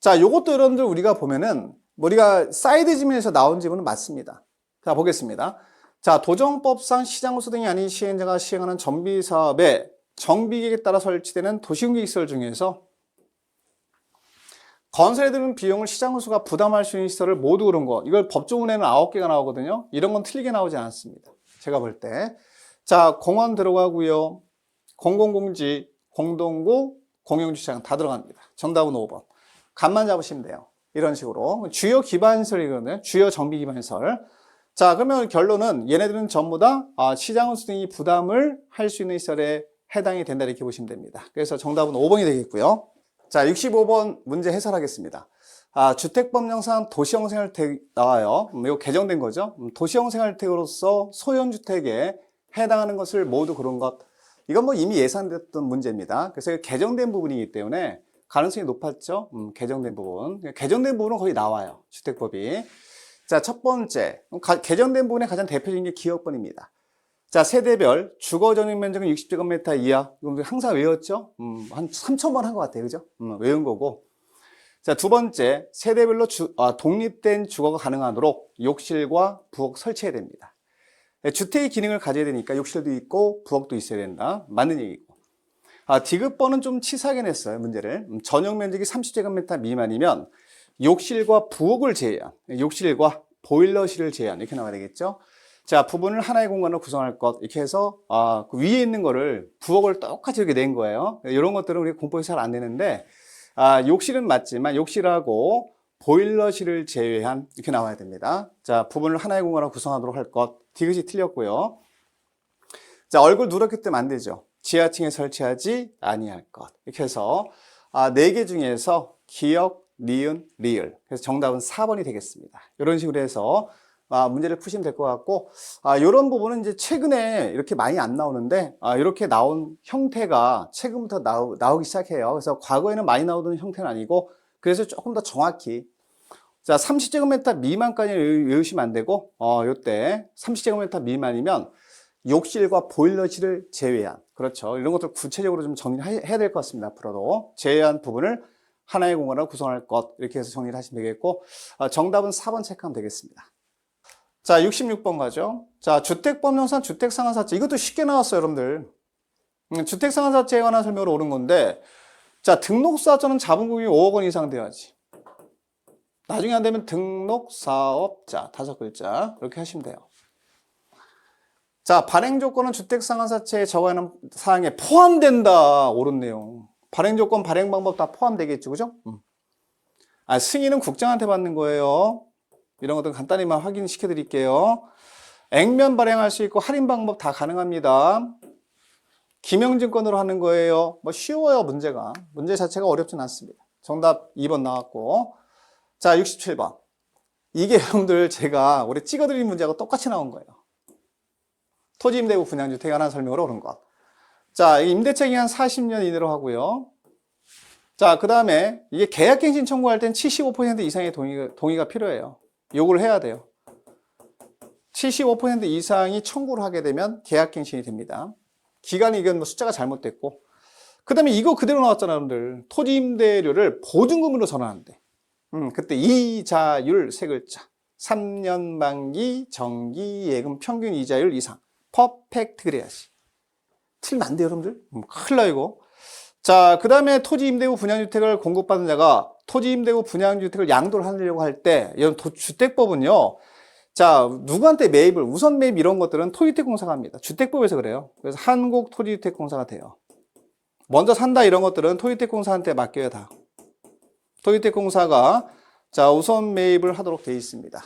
[SPEAKER 1] 자, 요것도 여러분들 우리가 보면은 우리가 사이드 지문에서 나온 지문은 맞습니다. 자, 보겠습니다. 자, 도정법상 시장호수 등이 아닌 시행자가 시행하는 정비사업에 정비계획에 따라 설치되는 도시공기시설 중에서 건설에 드는 비용을 시장호수가 부담할 수 있는 시설을 모두 그런 거. 이걸 법조문에는 9개가 나오거든요. 이런 건 틀리게 나오지 않았습니다. 제가 볼 때. 자, 공원 들어가고요. 공공공지, 공동구, 공용주차장 다 들어갑니다. 정답은 5번. 간만 잡으시면 돼요. 이런 식으로. 주요 기반시설이거든요. 주요 정비 기반시설. 자, 그러면 결론은 얘네들은 전부 다 시장호수 등이 부담을 할 수 있는 시설에 해당이 된다 이렇게 보시면 됩니다. 그래서 정답은 5번이 되겠고요. 자, 65번 문제 해설하겠습니다. 주택법령상 도시형생활주택 나와요. 이거 개정된 거죠. 도시형생활주택으로서 소형주택에 해당하는 것을 모두 그런 것. 이건 뭐 이미 예상됐던 문제입니다. 그래서 개정된 부분이기 때문에 가능성이 높았죠. 개정된 부분. 개정된 부분은 거의 나와요. 주택법이. 자, 첫 번째. 개정된 부분의 가장 대표적인 게 기업번입니다. 자, 세대별 주거 전용 면적은 60제곱미터 이하. 이거 항상 외웠죠? 한 3,000번 한 것 같아요. 그죠? 외운 거고. 자, 두 번째. 세대별로 독립된 주거가 가능하도록 욕실과 부엌 설치해야 됩니다. 주택의 기능을 가져야 되니까 욕실도 있고 부엌도 있어야 된다. 맞는 얘기고. 디귿번은 좀 치사하게 냈어요. 문제를. 전용 면적이 30제곱미터 미만이면 욕실과 부엌을 제외한, 욕실과 보일러실을 제외한 이렇게 나와야 되겠죠. 자, 부분을 하나의 공간으로 구성할 것 이렇게 해서 그 위에 있는 거를 부엌을 똑같이 이렇게 낸 거예요. 이런 것들은 우리 공법이 잘 안 되는데 욕실은 맞지만 욕실하고 보일러실을 제외한 이렇게 나와야 됩니다. 자, 부분을 하나의 공간으로 구성하도록 할 것. 디귿이 틀렸고요. 자, 얼굴 누렇기 때문에 안 되죠. 지하층에 설치하지 아니할 것. 이렇게 해서 4개 중에서 기역, 니은, 리을. 그래서 정답은 4번이 되겠습니다. 이런 식으로 해서 문제를 푸시면 될 것 같고, 이런 부분은 이제 최근에 이렇게 많이 안 나오는데, 이렇게 나온 형태가 최근부터 나오기 시작해요. 그래서 과거에는 많이 나오던 형태는 아니고, 그래서 조금 더 정확히. 자, 30제곱미터 미만까지 외우시면 안 되고, 요때 30제곱미터 미만이면 욕실과 보일러실을 제외한, 그렇죠. 이런 것들 구체적으로 좀 정리해야 될 것 같습니다. 앞으로도. 제외한 부분을 하나의 공간으로 구성할 것. 이렇게 해서 정리를 하시면 되겠고, 정답은 4번 체크하면 되겠습니다. 자, 66번 가죠. 자, 주택법령상 주택상한사채. 이것도 쉽게 나왔어요, 여러분들. 주택상한사채에 관한 설명으로 옳은 건데, 자, 등록사업자는 자본금이 5억 원 이상 돼야지. 나중에 안 되면 등록사업자, 5글자. 이렇게 하시면 돼요. 자, 발행조건은 주택상한사채에 적어하는 사항에 포함된다. 옳은 내용. 발행조건, 발행방법 다 포함되겠죠, 그죠? 승인은 국장한테 받는 거예요. 이런 것들 간단히만 확인시켜 드릴게요. 액면 발행할 수 있고 할인 방법 다 가능합니다. 기명증권으로 하는 거예요. 뭐 쉬워요, 문제가. 문제 자체가 어렵진 않습니다. 정답 2번 나왔고. 자, 67번. 이게 여러분들 제가 올해 찍어드린 문제하고 똑같이 나온 거예요. 토지임대부 분양주택에 관한 설명으로 옳은 것. 자, 임대차 기간 40년 이내로 하고요. 자, 그 다음에 이게 계약갱신 청구할 땐 75% 이상의 동의가 필요해요. 요걸 해야 돼요. 75% 이상이 청구를 하게 되면 계약갱신이 됩니다. 기간이 이건 뭐 숫자가 잘못됐고. 그 다음에 이거 그대로 나왔잖아요, 여러분들. 토지임대료를 보증금으로 전환한대. 그때 이자율 3글자. 3년 만기, 정기, 예금, 평균 이자율 이상. 퍼펙트 그래야지. 틀리면 안 돼요, 여러분들. 큰일 나, 이거. 자, 그 다음에 토지임대부 분양주택을 공급받은 자가 토지임대부 분양주택을 양도를 하려고 할 때, 이런 주택법은요, 자, 누구한테 매입을, 우선 매입 이런 것들은 토지주택공사가 합니다. 주택법에서 그래요. 그래서 한국토지주택공사가 돼요. 먼저 산다 이런 것들은 토지주택공사한테 맡겨야 다. 토지주택공사가, 자, 우선 매입을 하도록 되어 있습니다.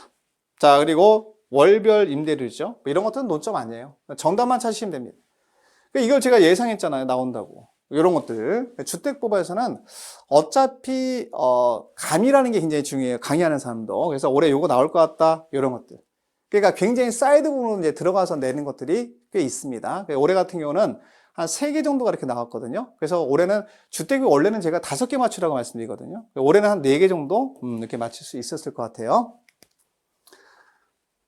[SPEAKER 1] 자, 그리고 월별 임대료죠. 이런 것들은 논점 아니에요. 정답만 찾으시면 됩니다. 이걸 제가 예상했잖아요. 나온다고. 이런 것들. 주택법에서는 어차피 감이라는 게 굉장히 중요해요. 강의하는 사람도. 그래서 올해 요거 나올 것 같다. 이런 것들. 그러니까 굉장히 사이드 부분으로 이제 들어가서 내는 것들이 꽤 있습니다. 올해 같은 경우는 한 3개 정도가 이렇게 나왔거든요. 그래서 올해는 주택이 원래는 제가 5개 맞추라고 말씀드리거든요. 올해는 한 4개 정도 이렇게 맞출 수 있었을 것 같아요.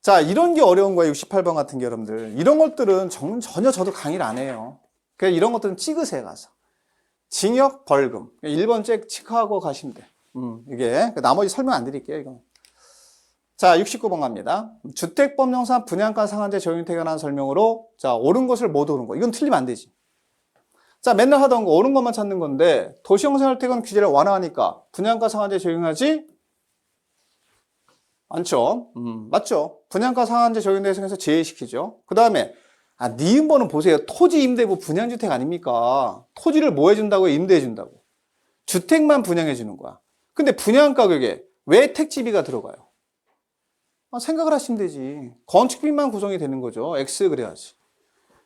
[SPEAKER 1] 자, 이런 게 어려운 거예요. 68번 같은 게 여러분들. 이런 것들은 전혀 저도 강의를 안 해요. 그냥 이런 것들은 찍으세요, 가서. 징역, 벌금. 1번 체크하고 가시면 돼. 이게. 나머지 설명 안 드릴게요, 이거. 자, 69번 갑니다. 주택법령상 분양가 상한제 적용주택에 관한 설명으로, 자, 옳은 것을 못 옳은 거. 이건 틀리면 안 되지. 자, 맨날 하던 거, 옳은 것만 찾는 건데, 도시형생활태권 규제를 완화하니까 분양가 상한제 적용하지? 않죠. 맞죠. 분양가 상한제 적용 대상에서 제외시키죠. 그 다음에, 니은번은 보세요. 토지 임대부 분양주택 아닙니까? 토지를 뭐 해준다고? 임대해준다고. 주택만 분양해주는 거야. 근데 분양가격에 왜 택지비가 들어가요? 생각을 하시면 되지. 건축비만 구성이 되는 거죠. X 그래야지.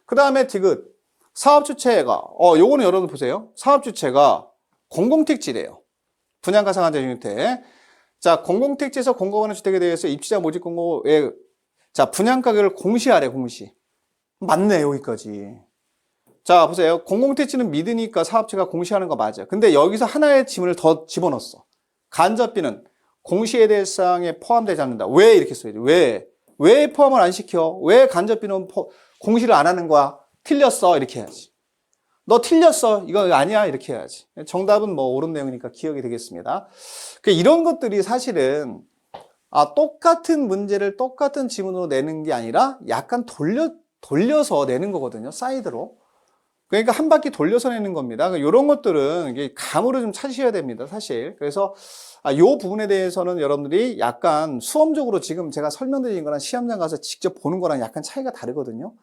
[SPEAKER 1] 그 다음에 디귿. 사업주체가, 요거는 여러분 보세요. 사업주체가 공공택지래요. 분양가 상한제 적용주택. 자, 공공택지에서 공급하는 주택에 대해서 입주자 모집 공고에 자, 분양가격을 공시하래, 공시. 맞네, 여기까지. 자, 보세요. 공공택지는 믿으니까 사업체가 공시하는 거 맞아. 근데 여기서 하나의 지문을 더 집어넣었어. 간접비는 공시에 대한 사항에 포함되지 않는다. 왜 이렇게 써야지? 왜? 왜 포함을 안 시켜? 왜 간접비는 공시를 안 하는 거야? 틀렸어. 이렇게 해야지. 너 틀렸어. 이거 아니야. 이렇게 해야지. 정답은 뭐 옳은 내용이니까 기억이 되겠습니다. 이런 것들이 사실은 똑같은 문제를 똑같은 지문으로 내는 게 아니라 약간 돌려서 내는 거거든요. 사이드로. 그러니까 한 바퀴 돌려서 내는 겁니다. 이런 것들은 감으로 좀 찾으셔야 됩니다. 사실. 그래서 이 부분에 대해서는 여러분들이 약간 수험적으로 지금 제가 설명드린 거랑 시험장 가서 직접 보는 거랑 약간 차이가 다르거든요.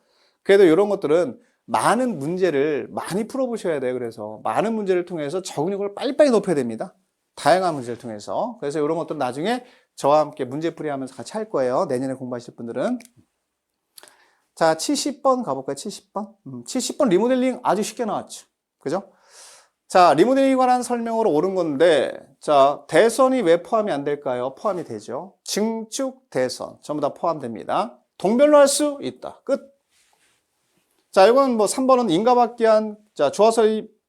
[SPEAKER 1] 그래도 이런 것들은 많은 문제를 많이 풀어보셔야 돼요. 그래서 많은 문제를 통해서 적응력을 빨리빨리 높여야 됩니다. 다양한 문제를 통해서. 그래서 이런 것들은 나중에 저와 함께 문제풀이 하면서 같이 할 거예요. 내년에 공부하실 분들은. 자, 70번 가볼까요? 70번. 70번 리모델링 아주 쉽게 나왔죠. 그죠? 자, 리모델링에 관한 설명으로 옳은 건데, 자, 대선이 왜 포함이 안 될까요? 포함이 되죠. 증축, 대선. 전부 다 포함됩니다. 동별로 할 수 있다. 끝. 자, 이건 뭐 3번은 인가받기 한, 자,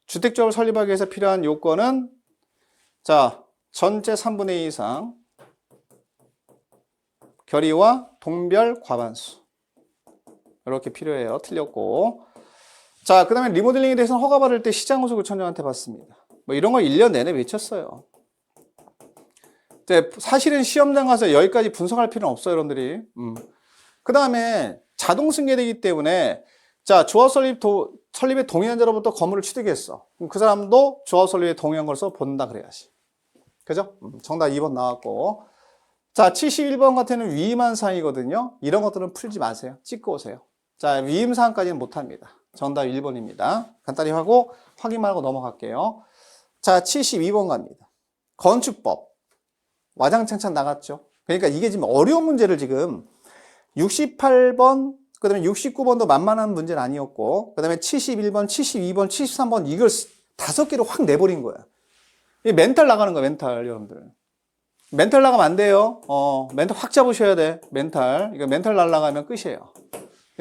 [SPEAKER 1] 주택조합을 설립하기 위해서 필요한 요건은, 자, 전체 3분의 2 이상, 결의와 동별 과반수. 이렇게 필요해요. 틀렸고. 자, 그 다음에 리모델링에 대해서는 허가받을 때 시장호수구청장한테 받습니다. 뭐 이런 거 1년 내내 외쳤어요. 사실은 시험장 가서 여기까지 분석할 필요는 없어요, 여러분들이. 그 다음에 자동 승계되기 때문에, 자, 조합 설립에 동의한 자로부터 건물을 취득했어. 그럼 그 사람도 조합 설립에 동의한 걸서 본다 그래야지. 그죠? 정답 2번 나왔고. 자, 71번 같은 경우는 위임한 사항이거든요. 이런 것들은 풀지 마세요. 찍고 오세요. 자, 위임 사항까지는 못합니다. 정답 1번입니다. 간단히 하고 확인만 하고 넘어갈게요. 자, 72번 갑니다. 건축법. 와장창창 나갔죠. 그러니까 이게 지금 어려운 문제를 지금 68번, 그 다음에 69번도 만만한 문제는 아니었고, 그 다음에 71번, 72번, 73번 이걸 5개로 확 내버린 거야. 이 멘탈 나가는 거야, 멘탈, 여러분들. 멘탈 나가면 안 돼요. 멘탈 확 잡으셔야 돼. 멘탈. 이거 멘탈 날아가면 끝이에요.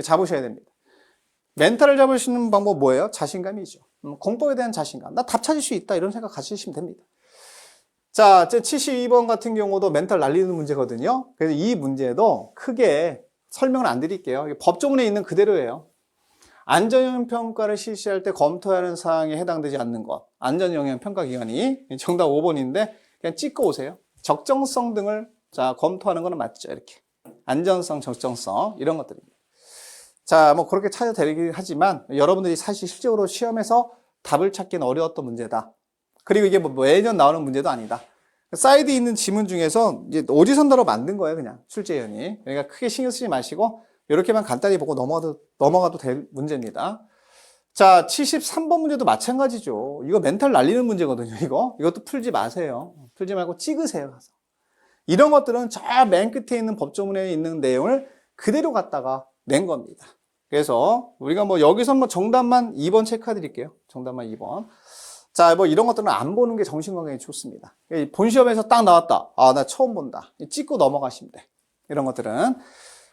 [SPEAKER 1] 잡으셔야 됩니다. 멘탈을 잡을 수 있는 방법 뭐예요? 자신감이죠. 공법에 대한 자신감. 나 답 찾을 수 있다. 이런 생각 가지시면 됩니다. 자, 72번 같은 경우도 멘탈 날리는 문제거든요. 그래서 이 문제도 크게 설명을 안 드릴게요. 법조문에 있는 그대로예요. 안전영향평가를 실시할 때 검토하는 사항에 해당되지 않는 것. 안전영향평가 기관이. 정답 5번인데 그냥 찍고 오세요. 적정성 등을 자 검토하는 거는 맞죠. 이렇게. 안전성, 적정성 이런 것들입니다. 자, 뭐 그렇게 찾아도 되긴 하지만 여러분들이 사실 실제로 시험에서 답을 찾기는 어려웠던 문제다. 그리고 이게 뭐 매년 나오는 문제도 아니다. 사이드에 있는 지문 중에서 이제 오지선다로 만든 거예요, 그냥 출제위원이. 그러니까 크게 신경 쓰지 마시고 이렇게만 간단히 보고 넘어가도 될 문제입니다. 자, 73번 문제도 마찬가지죠. 이거 멘탈 날리는 문제거든요, 이거. 이것도 풀지 마세요. 풀지 말고 찍으세요, 가서. 이런 것들은 저 맨 끝에 있는 법조문에 있는 내용을 그대로 갖다가 낸 겁니다. 그래서 우리가 뭐 여기서 뭐 정답만 2번 체크해 드릴게요. 정답만 2번. 자, 뭐 이런 것들은 안 보는 게 정신건강에 좋습니다. 본 시험에서 딱 나왔다. 아, 나 처음 본다. 찍고 넘어가시면 돼. 이런 것들은.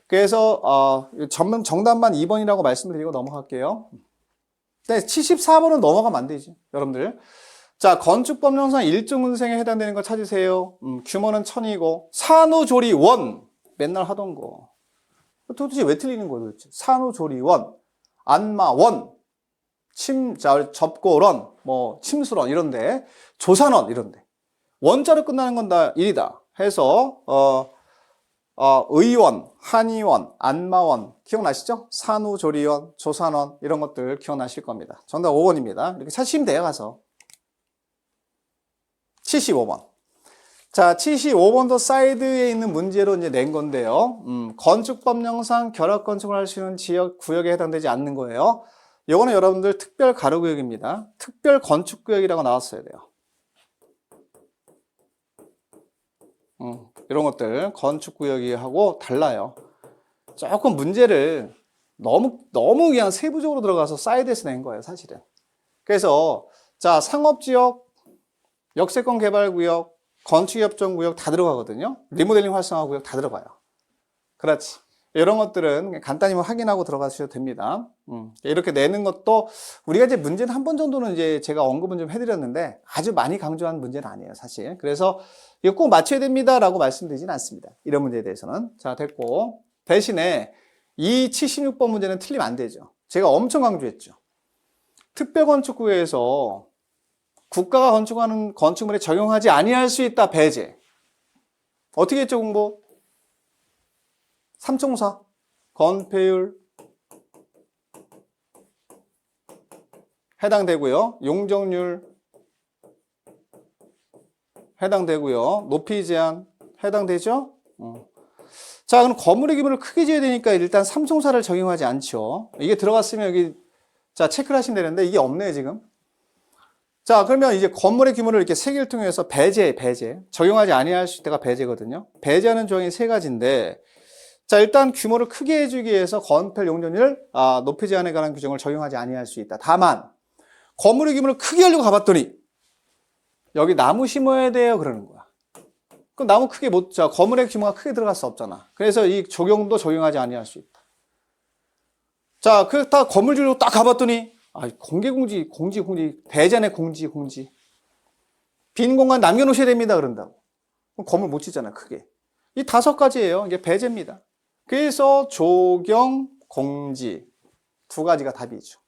[SPEAKER 1] 그래서 정답만 2번이라고 말씀을 드리고 넘어갈게요. 네, 74번은 넘어가면 안 되지, 여러분들. 자, 건축법령상 1종 문생에 해당되는 거 찾으세요. 규모는 1000이고 산후조리원 맨날 하던 거. 도대체 왜 틀리는 거예요, 도대체? 산후조리원, 안마원, 접고런, 뭐 침수런 이런데, 조산원 이런데 원자로 끝나는 건 다 1이다 해서 의원, 한의원, 안마원 기억나시죠? 산후조리원, 조산원 이런 것들 기억나실 겁니다. 정답 5번입니다. 이렇게 찾으시면 돼요. 가서 75번. 자, 75번도 사이드에 있는 문제로 이제 낸 건데요. 건축법령상 결합건축을 할 수 있는 지역, 구역에 해당되지 않는 거예요. 이거는 여러분들 특별 가로구역입니다. 특별 건축구역이라고 나왔어야 돼요. 이런 것들 건축구역하고 달라요. 조금 문제를 너무 그냥 세부적으로 들어가서 사이드에서 낸 거예요, 사실은. 그래서 자, 상업지역, 역세권 개발구역, 건축협정구역 다 들어가거든요. 리모델링 활성화구역 다 들어가요. 그렇지. 이런 것들은 간단히 확인하고 들어가셔도 됩니다. 이렇게 내는 것도 우리가 이제 문제는 한 번 정도는 이제 제가 언급은 좀 해드렸는데 아주 많이 강조한 문제는 아니에요, 사실. 그래서 이거 꼭 맞춰야 됩니다라고 말씀드리진 않습니다. 이런 문제에 대해서는. 자, 됐고. 대신에 이 76번 문제는 틀리면 안 되죠. 제가 엄청 강조했죠. 특별건축구역에서 국가가 건축하는 건축물에 적용하지 아니할 수 있다, 배제. 어떻게 했죠, 공부? 삼총사, 건폐율 해당되고요. 용적률 해당되고요. 높이 제한 해당되죠? 자, 그럼 건물의 규모를 크게 지어야 되니까 일단 삼총사를 적용하지 않죠. 이게 들어갔으면 여기 자 체크를 하시면 되는데 이게 없네요, 지금. 자, 그러면 이제 건물의 규모를 이렇게 세 개를 통해서 배제. 적용하지 아니할 수 있다가 배제거든요. 배제하는 조항이 세 가지인데 자, 일단 규모를 크게 해주기 위해서 건폐 용적률 높이 제한에 관한 규정을 적용하지 아니할 수 있다. 다만 건물의 규모를 크게 하려고 가봤더니 여기 나무 심어야 돼요 그러는 거야. 그럼 나무 크게 자, 건물의 규모가 크게 들어갈 수 없잖아. 그래서 이 적용도 적용하지 아니할 수 있다. 자, 다 건물주로 딱 가봤더니 공개공지, 대전의 공지. 빈 공간 남겨놓으셔야 됩니다 그런다고. 그럼 건물 못 짓잖아 크게. 이 5가지예요. 이게 배제입니다. 그래서 조경, 공지 두 가지가 답이죠.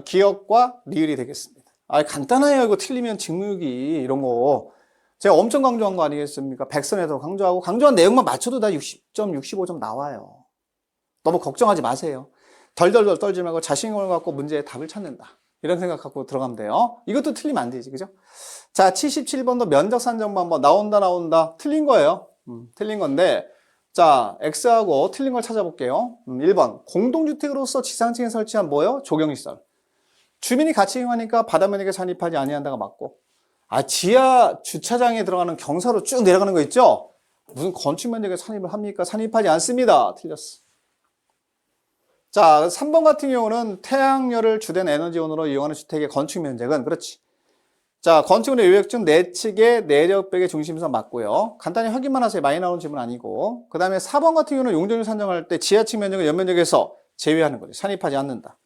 [SPEAKER 1] 기억과 리을이 되겠습니다. 간단해요. 이거 틀리면 직무유기 이런 거 제가 엄청 강조한 거 아니겠습니까? 백선에도 강조하고 강조한 내용만 맞춰도 다 60점, 65점 나와요. 너무 걱정하지 마세요. 덜덜덜 떨지 말고 자신감을 갖고 문제의 답을 찾는다. 이런 생각 갖고 들어가면 돼요. 이것도 틀리면 안 되지, 그죠? 자, 77번도 면적 산정부 한번 나온다. 틀린 거예요. 틀린 건데, 자, X하고 틀린 걸 찾아볼게요. 1번. 공동주택으로서 지상층에 설치한 뭐요? 조경시설. 주민이 같이 이용하니까 바다면에게 산입하지 아니한다가 맞고. 지하 주차장에 들어가는 경사로 쭉 내려가는 거 있죠? 무슨 건축면적에 산입을 합니까? 산입하지 않습니다. 틀렸어. 자, 3번 같은 경우는 태양열을 주된 에너지원으로 이용하는 주택의 건축면적은, 그렇지. 자, 건축물의 요역중 내측의 내력벽의 중심선 맞고요. 간단히 확인만 하세요. 많이 나오는 질문 아니고. 그 다음에 4번 같은 경우는 용적률 산정할 때 지하층 면적을 연면적에서 제외하는 거죠. 산입하지 않는다.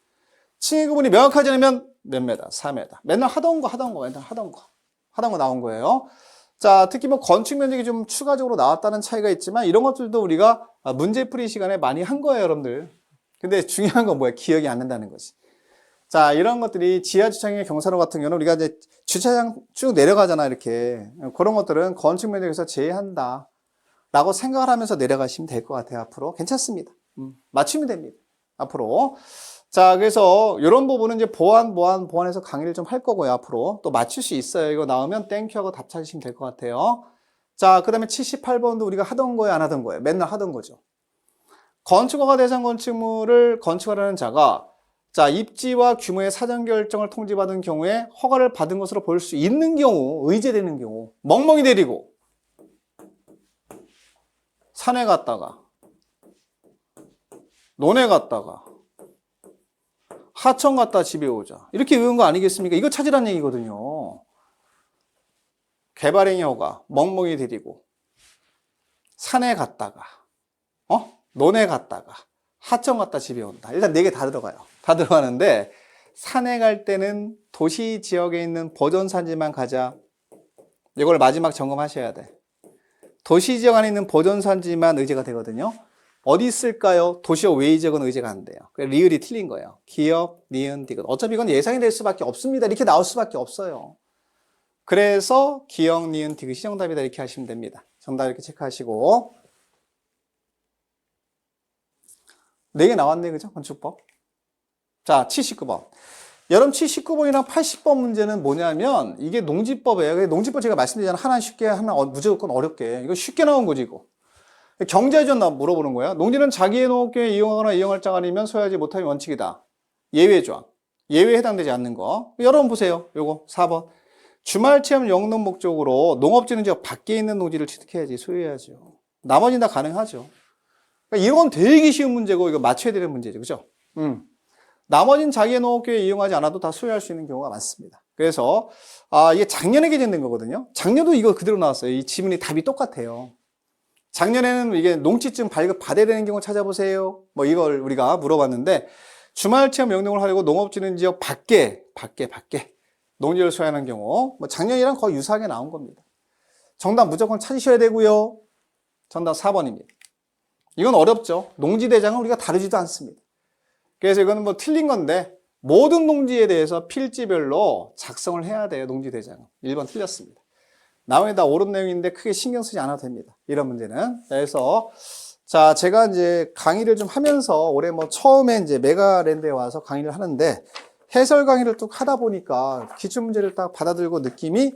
[SPEAKER 1] 층의 구분이 명확하지 않으면 몇 메다? 4m. 맨날 하던 거 나온 거예요. 자, 특히 뭐 건축 면적이 좀 추가적으로 나왔다는 차이가 있지만 이런 것들도 우리가 문제풀이 시간에 많이 한 거예요, 여러분들. 근데 중요한 건 뭐야? 기억이 안 난다는 거지. 자, 이런 것들이 지하 주차장의 경사로 같은 경우는 우리가 이제 주차장 쭉 내려가잖아, 이렇게. 그런 것들은 건축 면적에서 제외한다. 라고 생각을 하면서 내려가시면 될 것 같아요, 앞으로. 괜찮습니다. 맞추면 됩니다. 앞으로. 자, 그래서 이런 부분은 이제 보완해서 강의를 좀 할 거고요, 앞으로. 또 맞출 수 있어요. 이거 나오면 땡큐 하고 답 찾으시면 될 것 같아요. 자, 그 다음에 78번도 우리가 하던 거예요, 안 하던 거예요? 맨날 하던 거죠. 건축허가 대상 건축물을 건축하려는 자가 자, 입지와 규모의 사전 결정을 통지받은 경우에 허가를 받은 것으로 볼 수 있는 경우, 의제되는 경우, 멍멍이 내리고 산에 갔다가 논에 갔다가 하천 갔다 집에 오자. 이렇게 외운 거 아니겠습니까? 이거 찾으라는 얘기거든요. 개발행위 허가, 멍멍이 데리고 산에 갔다가 논에 갔다가 하천 갔다 집에 온다. 일단 4개 다 들어가요. 다 들어가는데 산에 갈 때는 도시 지역에 있는 보존산지만 가자. 이걸 마지막 점검하셔야 돼. 도시 지역 안에 있는 보존산지만 의제가 되거든요. 어디 있을까요? 도시와 외의 지역은 의제가 안 돼요. 리을이 틀린 거예요. 기역, 니은, 디귿. 어차피 이건 예상이 될 수밖에 없습니다. 이렇게 나올 수밖에 없어요. 그래서 기역, 니은, 디귿이 정답이다. 이렇게 하시면 됩니다. 정답 이렇게 체크하시고. 4개 나왔네, 그죠? 건축법. 자, 79번. 여러분 79번이랑 80번 문제는 뭐냐면 이게 농지법이에요. 농지법 제가 말씀드리잖아요. 하나 쉽게, 하나 무조건 어렵게. 이거 쉽게 나온 거지, 이거. 경제지원 물어보는 거야. 농지는 자기의 농업계에 이용하거나 이용할 자가 아니면 소유하지 못하는 원칙이다. 예외 조항. 예외에 해당되지 않는 거. 여러분 보세요. 요거 4번. 주말 체험 영농 목적으로 농업지는 지역 밖에 있는 농지를 취득해야지, 소유해야죠. 나머지는 다 가능하죠. 그러니까 이건 되게 쉬운 문제고 이거 맞춰야 되는 문제죠. 그죠? 나머지는 자기의 농업계에 이용하지 않아도 다 소유할 수 있는 경우가 많습니다. 그래서 이게 작년에 개정된 거거든요. 작년도 이거 그대로 나왔어요. 이 지문이 답이 똑같아요. 작년에는 이게 농지증 발급 받아야 되는 경우 찾아보세요. 뭐 이걸 우리가 물어봤는데 주말 체험 명령을 하려고 농업진흥지역 밖에 농지를 소유하는 경우 뭐 작년이랑 거의 유사하게 나온 겁니다. 정답 무조건 찾으셔야 되고요. 정답 4번입니다. 이건 어렵죠. 농지대장은 우리가 다루지도 않습니다. 그래서 이거는 뭐 틀린 건데 모든 농지에 대해서 필지별로 작성을 해야 돼요. 농지대장은. 1번 틀렸습니다. 나머지 다 옳은 내용인데 크게 신경 쓰지 않아도 됩니다. 이런 문제는. 그래서 자, 제가 이제 강의를 좀 하면서 올해 뭐 처음에 이제 메가랜드에 와서 강의를 하는데 해설 강의를 쭉 하다 보니까 기출문제를 딱 받아들고 느낌이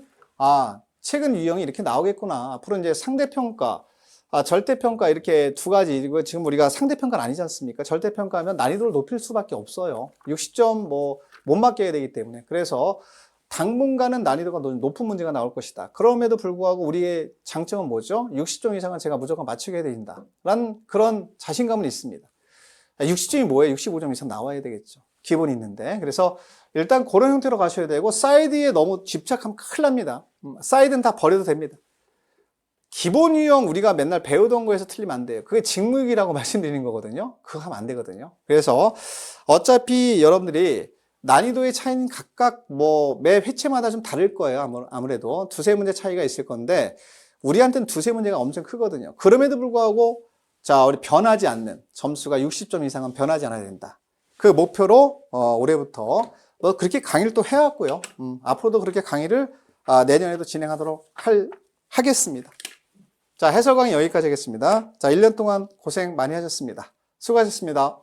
[SPEAKER 1] 최근 유형이 이렇게 나오겠구나. 앞으로 이제 상대평가, 절대평가 이렇게 두 가지. 이거 지금 우리가 상대평가는 아니지 않습니까? 절대평가하면 난이도를 높일 수밖에 없어요. 60점 뭐 못 맡겨야 되기 때문에. 그래서 당분간은 난이도가 높은 문제가 나올 것이다. 그럼에도 불구하고 우리의 장점은 뭐죠? 60점 이상은 제가 무조건 맞추게 된다. 라는 그런 자신감은 있습니다. 60점이 뭐예요? 65점 이상 나와야 되겠죠. 기본이 있는데. 그래서 일단 그런 형태로 가셔야 되고 사이드에 너무 집착하면 큰일 납니다. 사이드는 다 버려도 됩니다. 기본 유형 우리가 맨날 배우던 거에서 틀리면 안 돼요. 그게 직무유기라고 말씀드리는 거거든요. 그거 하면 안 되거든요. 그래서 어차피 여러분들이 난이도의 차이는 각각 뭐 매 회체마다 좀 다를 거예요. 아무래도 두세 문제 차이가 있을 건데 우리한테는 두세 문제가 엄청 크거든요. 그럼에도 불구하고 자, 우리 변하지 않는 점수가 60점 이상은 변하지 않아야 된다. 그 목표로 올해부터 뭐 그렇게 강의를 또 해왔고요. 앞으로도 그렇게 강의를 내년에도 진행하도록 하겠습니다. 자, 해설 강의 여기까지 하겠습니다. 자, 1년 동안 고생 많이 하셨습니다. 수고하셨습니다.